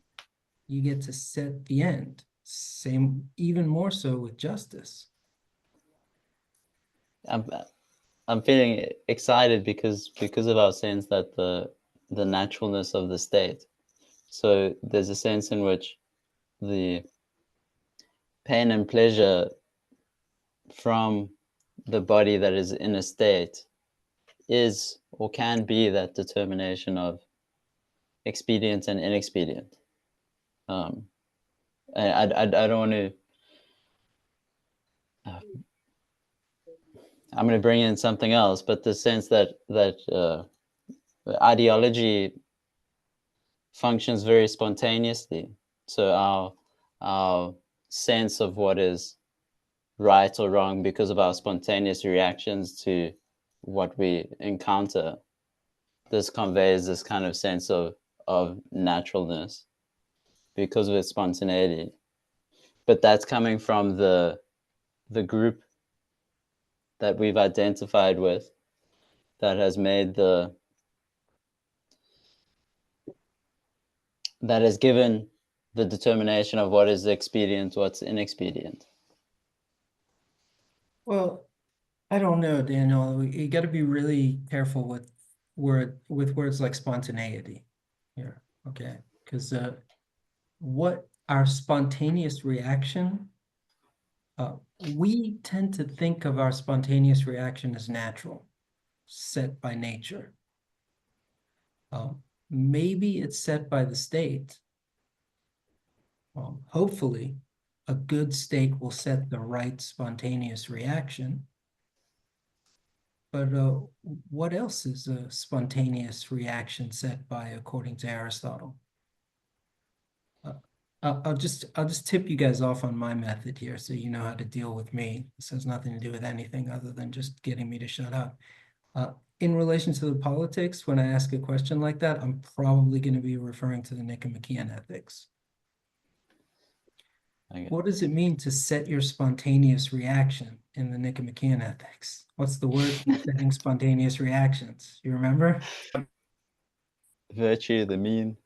get to set the end. Same, even more so with justice. I'm feeling excited because of our sense that the naturalness of the state. So there's a sense in which the pain and pleasure from the body that is in a state is or can be that determination of expedient and inexpedient. I don't want to. I'm going to bring in something else, but the sense that ideology functions very spontaneously. So our sense of what is right or wrong, because of our spontaneous reactions to what we encounter, this conveys this kind of sense of naturalness because of its spontaneity. But that's coming from the group that we've identified with, that has made that has given the determination of what is expedient, what's inexpedient. Well, I don't know, Daniel. You got to be really careful with words like spontaneity here, okay? Because what our spontaneous reaction, we tend to think of our spontaneous reaction as natural, set by nature. Maybe it's set by the state. Hopefully, a good state will set the right spontaneous reaction. But what else is a spontaneous reaction set by, according to Aristotle? I'll just tip you guys off on my method here, so you know how to deal with me. This has nothing to do with anything other than just getting me to shut up. In relation to the politics, when I ask a question like that, I'm probably going to be referring to the Nicomachean ethics. Okay. What does it mean to set your spontaneous reaction in the Nicomachean ethics? What's the word for setting spontaneous reactions? You remember? Virtue, the mean.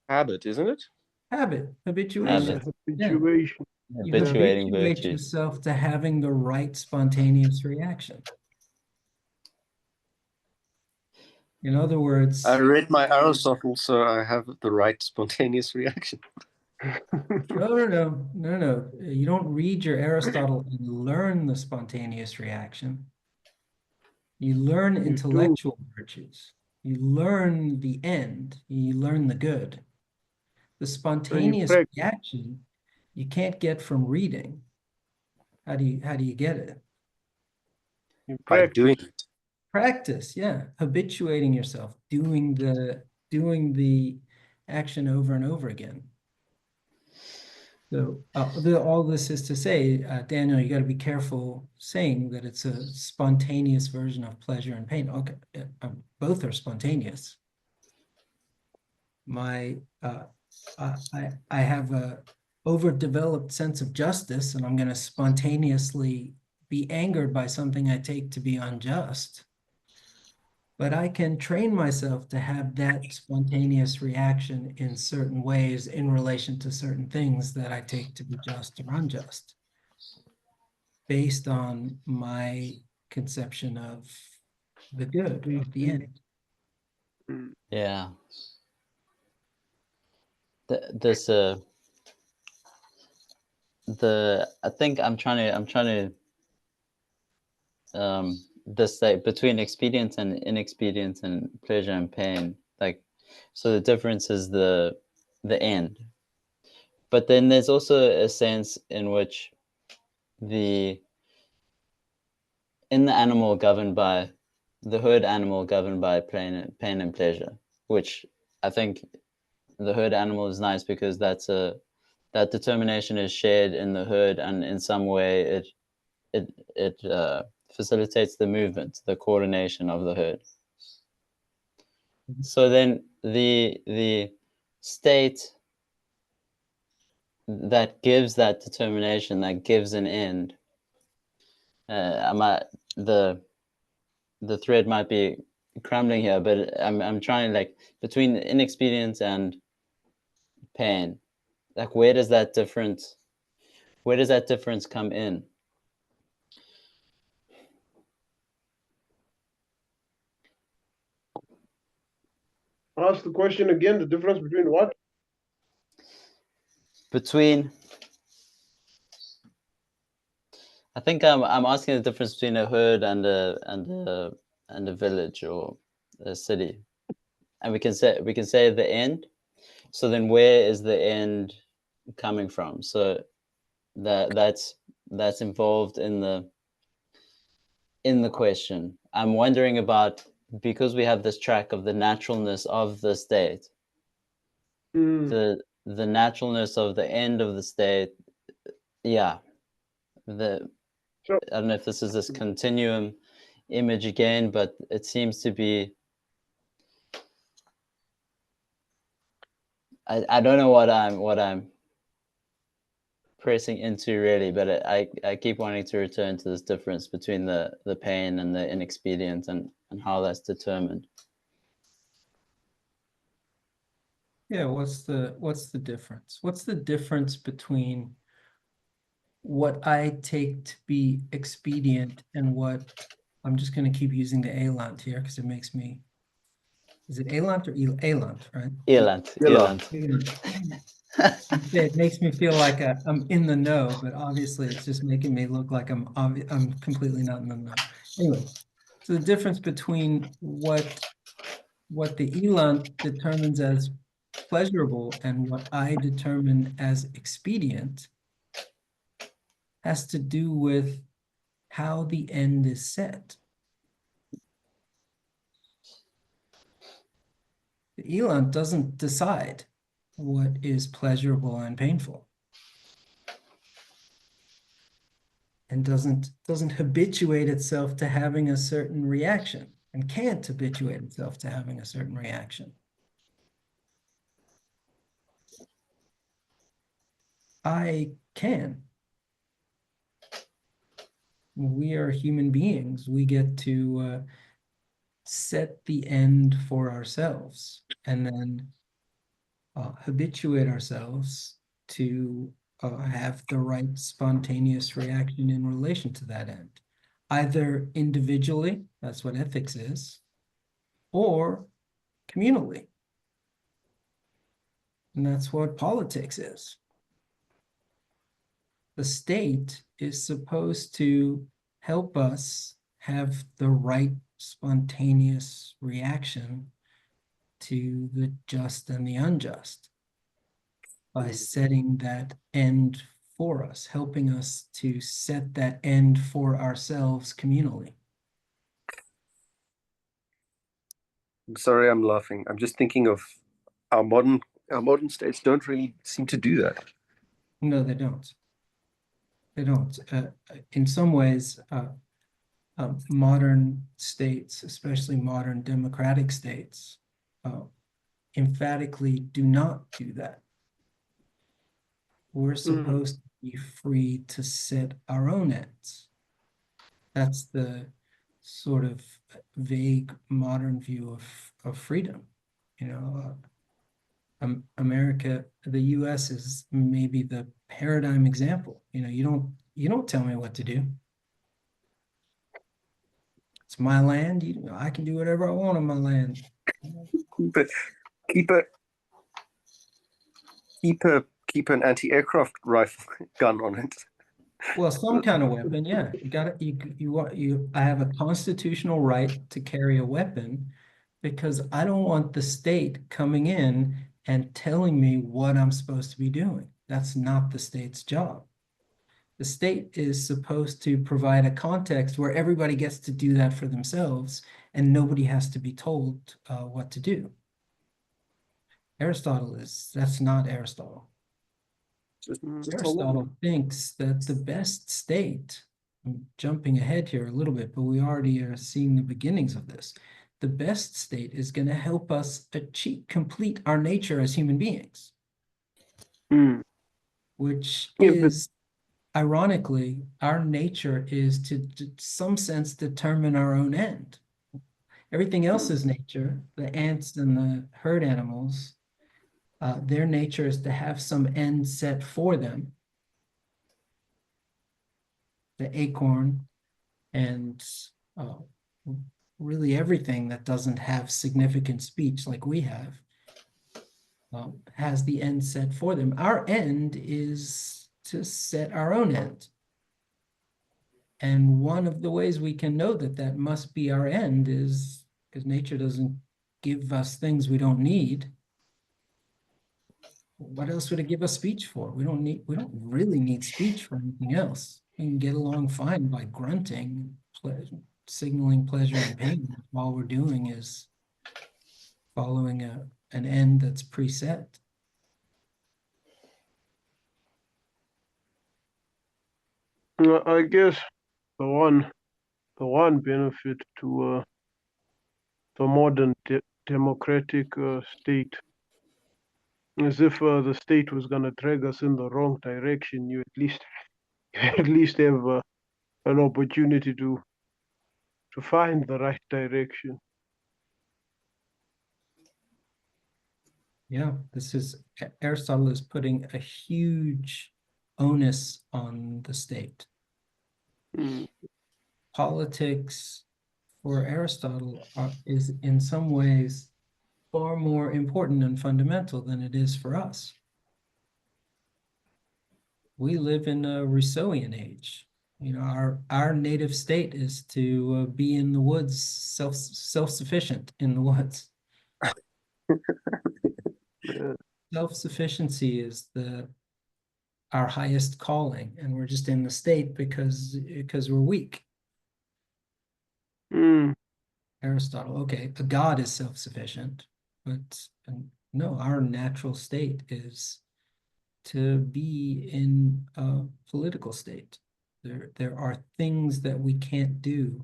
Habit, isn't it? Habit, habituation. Habituation. Yeah. You Habituating habituate virtue. yourself to having the right spontaneous reaction. In other words, I read my Aristotle, so I have the right spontaneous reaction. no. You don't read your Aristotle and learn the spontaneous reaction. You learn intellectual virtues. You learn the end. You learn the good. The spontaneous reaction you can't get from reading. How do you get it? By doing it. Practice, yeah. Habituating yourself, doing the action over and over again. So all this is to say, Daniel, you got to be careful saying that it's a spontaneous version of pleasure and pain. Okay, both are spontaneous. I have a overdeveloped sense of justice, and I'm going to spontaneously be angered by something I take to be unjust, but I can train myself to have that spontaneous reaction in certain ways in relation to certain things that I take to be just or unjust, based on my conception of the good, of the end. Yeah. This I think I'm trying to this like between expedient and inexpedient and pleasure and pain, like, so the difference is the end, but then there's also a sense in which the animal governed by the herd animal governed by pain and pleasure, which I think the herd animal is nice because that determination is shared in the herd, and in some way it facilitates the movement, the coordination of the herd. So then the state that gives that determination, that gives an end, the thread might be crumbling here, but I'm trying, like, between inexperience and pain, like, where does that difference come in? Ask the question again, the difference between what? I think I'm asking the difference between a herd and a village or a city, and we can say the end. So then, where is the end coming from? So that's involved in the question. I'm wondering about, because we have this track of the naturalness of the state, the naturalness of the end of the state. Yeah, Sure. I don't know if this is this continuum image again, but it seems to be. I don't know what I'm pressing into really, but I keep wanting to return to this difference between the pain and the inexpedient, and how that's determined. Yeah, what's the difference? What's the difference between what I take to be expedient and what, I'm just going to keep using the Eland here because it makes me, is it Eland or Eland, right? Eland. It makes me feel like I'm in the know, but obviously it's just making me look like I'm completely not in the know. Anyway, so the difference between what the Eland determines as pleasurable and what I determine as expedient has to do with how the end is set. The Eland doesn't decide what is pleasurable and painful, and doesn't habituate itself to having a certain reaction, and can't habituate itself to having a certain reaction. I can. We are human beings. We get to set the end for ourselves, and then habituate ourselves to have the right spontaneous reaction in relation to that end, either individually, that's what ethics is, or communally, and that's what politics is. The state is supposed to help us have the right spontaneous reaction to the just and the unjust by setting that end for us, helping us to set that end for ourselves communally. Sorry, I'm laughing. I'm just thinking of our modern states don't really seem to do that. No, they don't. They don't. In some ways, modern states, especially modern democratic states, emphatically do not do that. We're supposed to be free to set our own ends. That's the sort of vague modern view of freedom. You know, America, the US is maybe the paradigm example. You know, you don't tell me what to do. It's my land. I can do whatever I want on my land. But keep an anti-aircraft rifle gun on it. Well, some kind of weapon, yeah. I have a constitutional right to carry a weapon because I don't want the state coming in and telling me what I'm supposed to be doing. That's not the state's job. The state is supposed to provide a context where everybody gets to do that for themselves and nobody has to be told what to do. That's not Aristotle. Aristotle thinks that the best state, I'm jumping ahead here a little bit, but we already are seeing the beginnings of this. The best state is going to help us complete our nature as human beings, which is, ironically, our nature is to some sense determine our own end. Everything else is nature, the ants and the herd animals, their nature is to have some end set for them. The acorn and really everything that doesn't have significant speech like we have has the end set for them. Our end is to set our own end. And one of the ways we can know that that must be our end is because nature doesn't give us things we don't need. What else would it give us speech for? We don't really need speech for anything else. We can get along fine by grunting, signaling pleasure and pain. All we're doing is following an end that's preset. I guess the one benefit to the modern democratic state is if the state was going to drag us in the wrong direction, you at least have an opportunity to find the right direction. Yeah, Aristotle is putting a huge onus on the state. Politics for Aristotle is in some ways far more important and fundamental than it is for us. We live in a Rousseauian age. You know, our native state is to be in the woods, self-sufficient in the woods. Self-sufficiency is our highest calling, and we're just in the state because we're weak. Aristotle, okay, a god is self-sufficient, but no, our natural state is to be in a political state. There are things that we can't do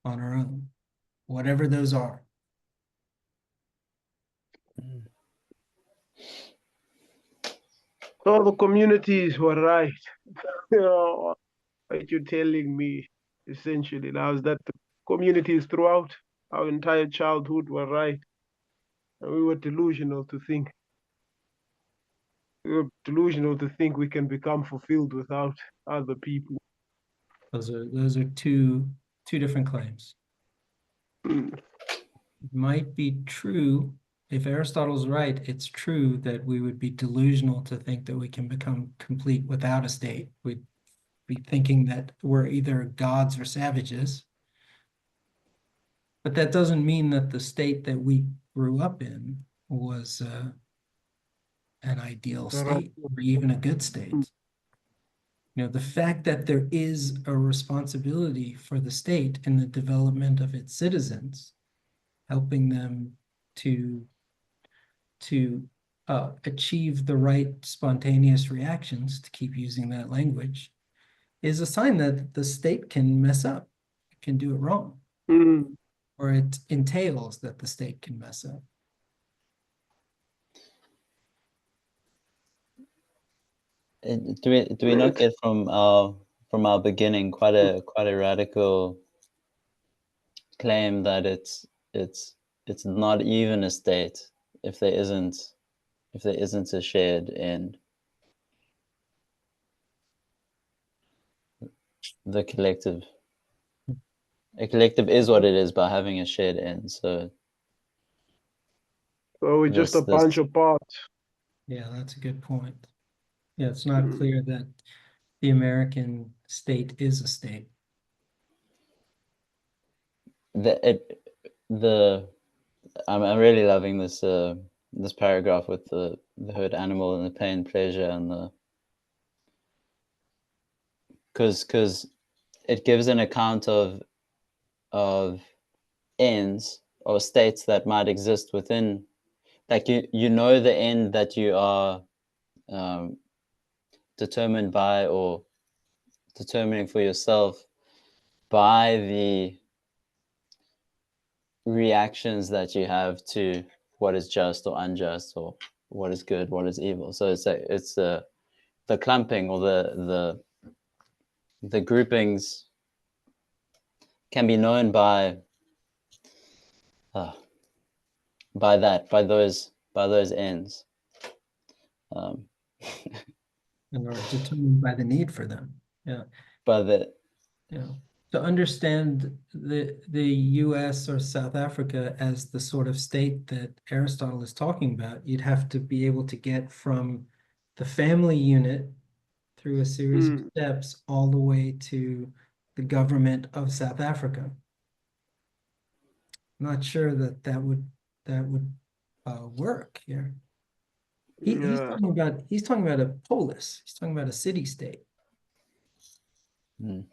on our own, whatever those are. So the communities were right. What you're telling me essentially now is that the communities throughout our entire childhood were right. And we were delusional to think. We were delusional to think we can become fulfilled without other people. Those are two different claims. It might be true, if Aristotle's right, it's true that we would be delusional to think that we can become complete without a state. We'd be thinking that we're either gods or savages. But that doesn't mean that the state that we grew up in was an ideal state or even a good state. You know, the fact that there is a responsibility for the state in the development of its citizens, helping them to achieve the right spontaneous reactions, to keep using that language, is a sign that the state can mess up, it can do it wrong, or it entails that the state can mess up. Do we not get from our from our beginning quite a radical claim that it's not even a state if there isn't a shared end. The collective. A collective is what it is by having a shared end. So we're just a bunch of parts. Yeah, that's a good point. Yeah, it's not clear that the American state is a state. I'm really loving this this paragraph with the herd animal and the pain, pleasure, and the because it gives an account of ends or states that might exist within, like you know the end that you are determined by or determining for yourself by the reactions that you have to what is just or unjust or what is good, what is evil. So it's the clumping or the groupings can be known by those ends. And are determined by the need for them. Yeah. Yeah. To understand the US or South Africa as the sort of state that Aristotle is talking about, you'd have to be able to get from the family unit through a series of steps all the way to the government of South Africa. I'm not sure that would work here. He's talking about a polis. He's talking about a city state. Damn.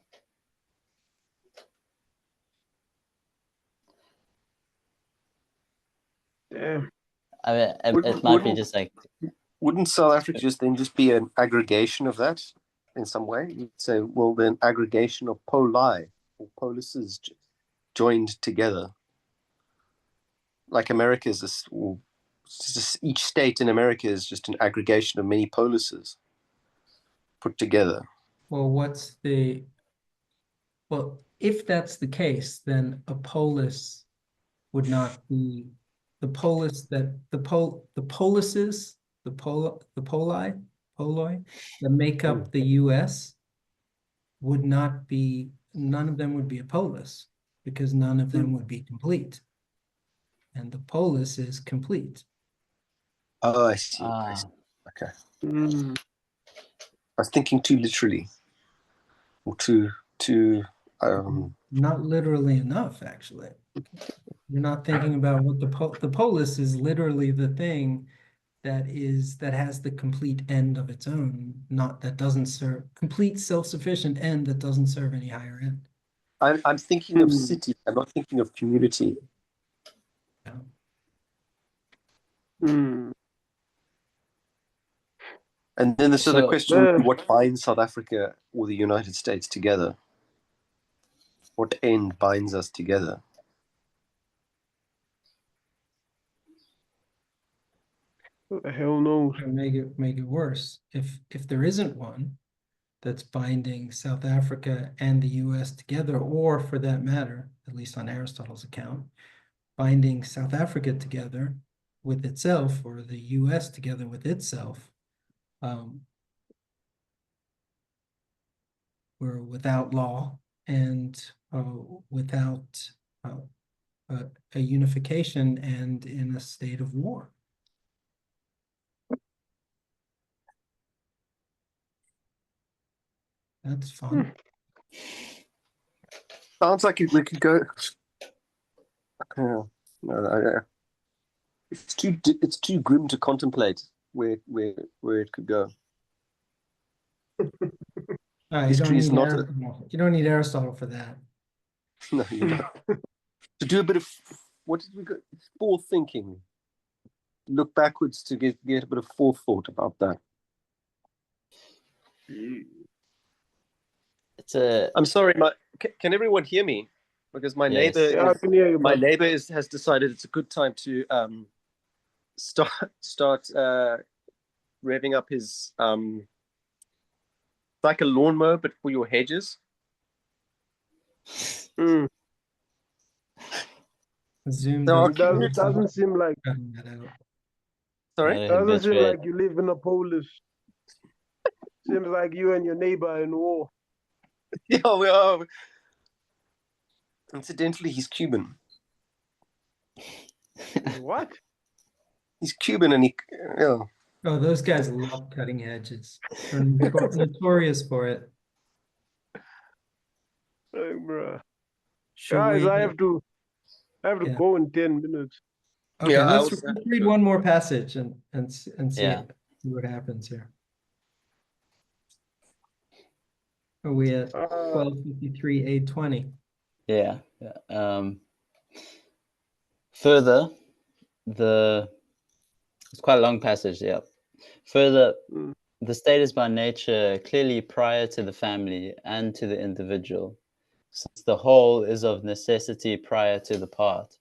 I mean, it might be just like. Wouldn't South Africa just be an aggregation of that in some way? You'd say, well, then aggregation of poli or polises joined together. Like America is this, each state in America is just an aggregation of many polises put together. Well, if that's the case, then a polis would not be the polis that the polises, the poloi that make up the US would not be, none of them would be a polis because none of them would be complete. And the polis is complete. Oh, I see. I see. Okay. I was thinking too literally, or too not literally enough, actually. You're not thinking about what the polis is literally the thing that has the complete end of its own, not that doesn't serve complete self-sufficient end that doesn't serve any higher end. I'm thinking of city. I'm not thinking of community. Yeah. And then there's the question: what binds South Africa or the United States together? What end binds us together? What the hell knows? Make it worse. If there isn't one that's binding South Africa and the US together, or for that matter, at least on Aristotle's account, binding South Africa together with itself, or the US together with itself, we're without law and without a unification and in a state of war. That's fun. Sounds like we could go. It's too grim to contemplate where it could go. History is not. You don't need Aristotle for that. No, you don't. To do a bit of what did we go? Forethinking. Look backwards to get a bit of forethought about that. I'm sorry, can everyone hear me? Because my neighbor, I can hear you, my neighbor has decided it's a good time to start revving up his like a lawnmower, but for your hedges. Mm. Zoom No, the It doesn't seem like cutting that out. Sorry. doesn't seem Betray. like you live in a polis. Seems like you and your neighbor are in war. Yeah, we are. Incidentally, he's Cuban. What? He's Cuban, and yeah. Oh, those guys love cutting hedges. They're notorious for it. Like, bruh. Should Guys, we? I have to Yeah. go in 10 minutes. Okay, Yeah, let's read one more passage and see Yeah. what happens here. Are we at 1253 A20? Yeah. Further, it's quite a long passage. Yeah. Further, Mm. the state is by nature clearly prior to the family and to the individual, since the whole is of necessity prior to the part.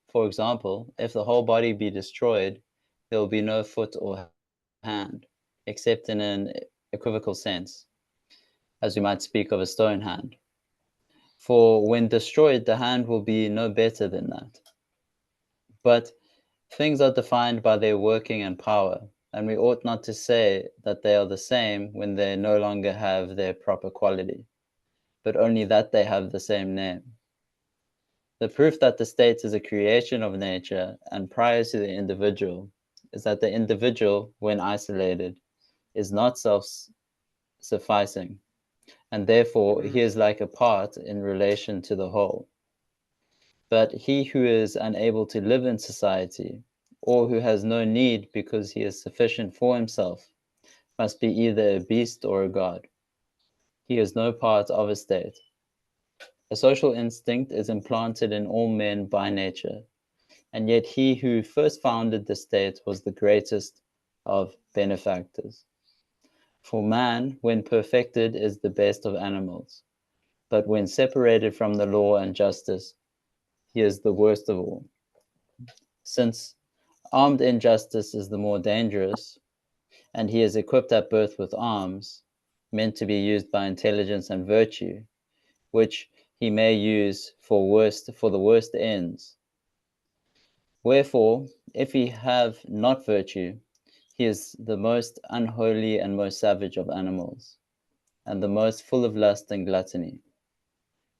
For example, if the whole body be destroyed, there will be no foot or hand, except in an equivocal sense, as we might speak of a stone hand. For when destroyed, the hand will be no better than that. But things are defined by their working and power, and we ought not to say that they are the same when they no longer have their proper quality, but only that they have the same name. The proof that the state is a creation of nature and prior to the individual is that the individual, when isolated, is not self-sufficing, and therefore he is like a part in relation to the whole. But he who is unable to live in society, or who has no need because he is sufficient for himself, must be either a beast or a god. He is no part of a state. A social instinct is implanted in all men by nature, and yet he who first founded the state was the greatest of benefactors. For man, when perfected, is the best of animals, but when separated from the law and justice, he is the worst of all. Since armed injustice is the more dangerous, and he is equipped at birth with arms, meant to be used by intelligence and virtue, which he may use for the worst ends. Wherefore, if he have not virtue, he is the most unholy and most savage of animals, and the most full of lust and gluttony.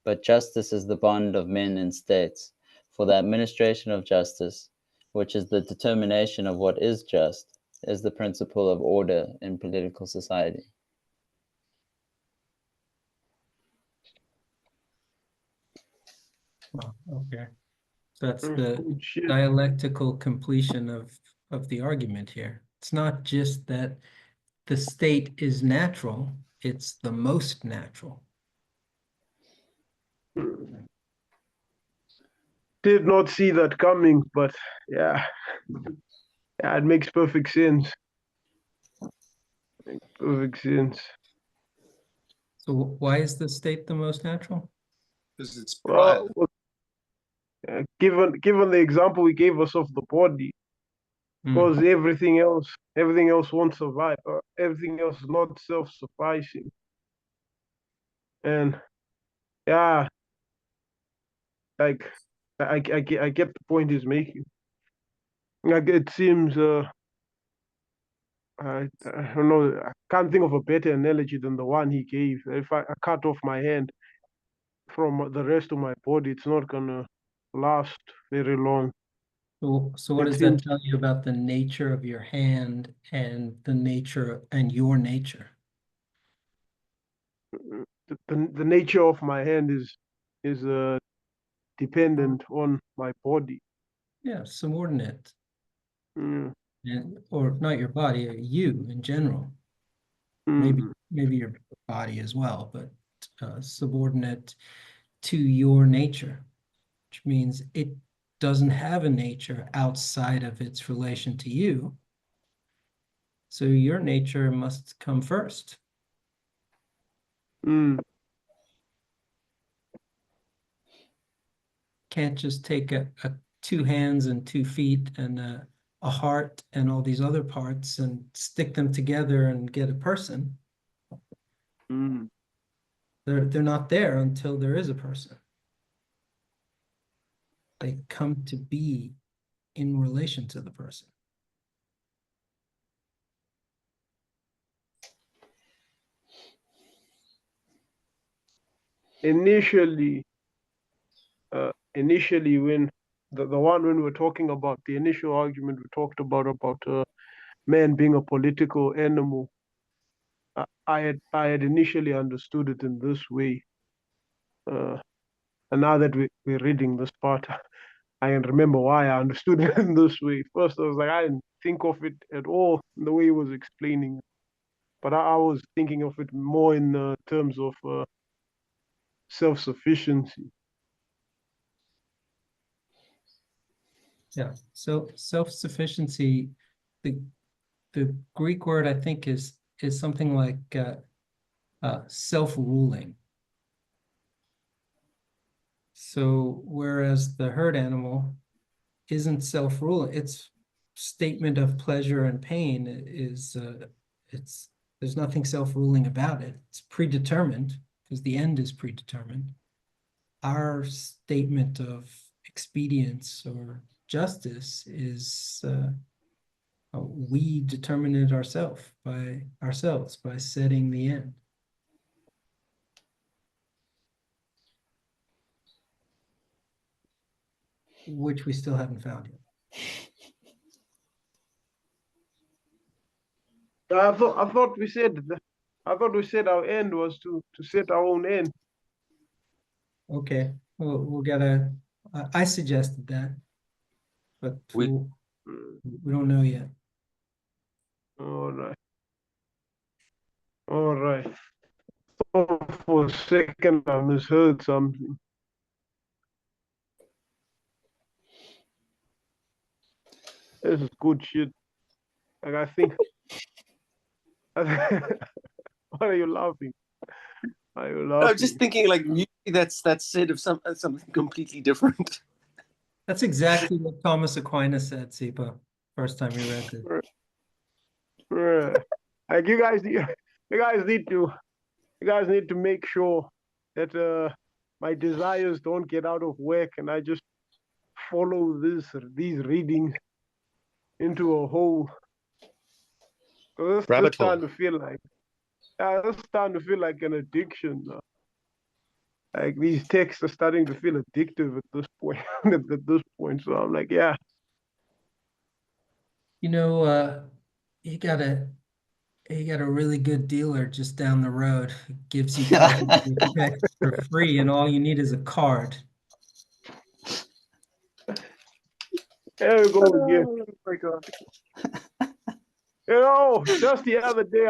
But justice is the bond of men and states, for the administration of justice, which is the determination of what is just, is the principle of order in political society. Oh, okay. So that's the Shit. dialectical completion of the argument here. It's not just that the state is natural, it's the most natural. Did not see that coming, but yeah, it makes perfect sense. Perfect sense. So why is the state the most natural? Because it's prior. Well, given the example he gave us of the body, because everything else won't survive. Everything else is not self-sufficing. And yeah, like I get the point he's making. Like it seems I don't know, I can't think of a better analogy than the one he gave. If I cut off my hand from the rest of my body, it's not gonna last very long. So what It does seems that tell you about the nature of your hand and the nature and your nature? the nature of my hand is dependent on my body. Yeah, subordinate. Mm. Or not your body, you in general. Mm. Maybe your body as well, but subordinate to your nature, which means it doesn't have a nature outside of its relation to you. So your nature must come first. Mm. Can't just take a 2 hands and 2 feet and a heart and all these other parts and stick them together and get a person. Mm. They're not there until there is a person. They come to be in relation to the person. Initially, when the one when we're talking about the initial argument we talked about man being a political animal, I had initially understood it in this way, and now that we're reading this part, I can remember why I understood it in this way. First, I was like, I didn't think of it at all in the way he was explaining it, but I was thinking of it more in terms of self-sufficiency. Yeah. So self-sufficiency, the Greek word I think is something like self-ruling. So whereas the herd animal isn't self-ruling, its statement of pleasure and pain is there's nothing self-ruling about it. It's predetermined because the end is predetermined. Our statement of expedience or justice is we determine it ourselves by setting the end. Which we still haven't found yet. I thought we said our end was to set our own end. Okay, we'll gotta. I suggested that, but we don't know yet. All right. All right. Oh, for a second, I misheard something. This is good shit. Like I think. Why are you laughing? Why are you laughing? I'm just thinking, like, usually that's said of something completely different. That's exactly what Thomas Aquinas said, Sipho, first time we read it. Like you guys need to make sure that my desires don't get out of whack and I just follow these readings into a hole. This starting to feel like an addiction now. Like these texts are starting to feel addictive at this point. So I'm like, yeah. You know, you got a really good dealer just down the road. It gives you text for free, and all you need is a card. There we go again. Oh my God. Just the other day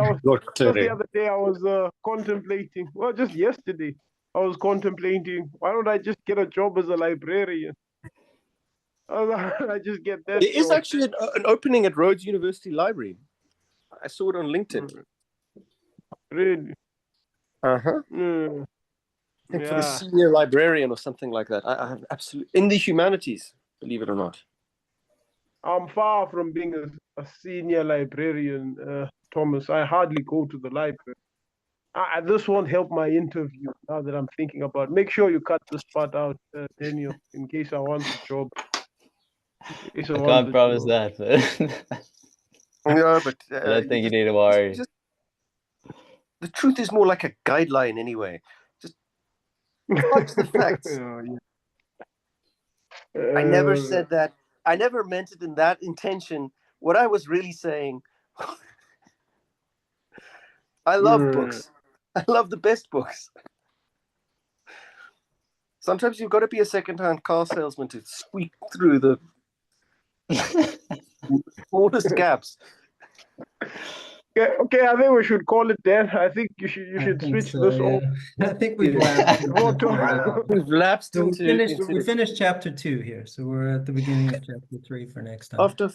I was contemplating. Well, just yesterday I was contemplating. Why don't I just get a job as a librarian? I just get that. There is actually an opening at Rhodes University Library. I saw it on LinkedIn. Really? Uh-huh. I think for the senior librarian or something like that. I have absolutely in the humanities, believe it or not. I'm far from being a senior librarian, Thomas. I hardly go to the library. This won't help my interview now that I'm thinking about it. Make sure you cut this part out, Daniel, in case I want the job. I can't promise that, but no, but I don't think you need to worry. The truth is more like a guideline anyway. Just fudge the facts. I never said that. I never meant it in that intention. What I was really saying, I love books. I love the best books. Sometimes you've got to be a second-hand car salesman to squeak through the smallest gaps. Okay, I think we should call it then. I think you should switch this off. I think we've lapsed. We've lapsed so into. We finished chapter 2 here, so we're at the beginning of chapter 3 for next time. After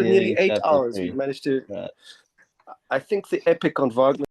nearly 8 hours, we managed to. I think the epic on Wagner.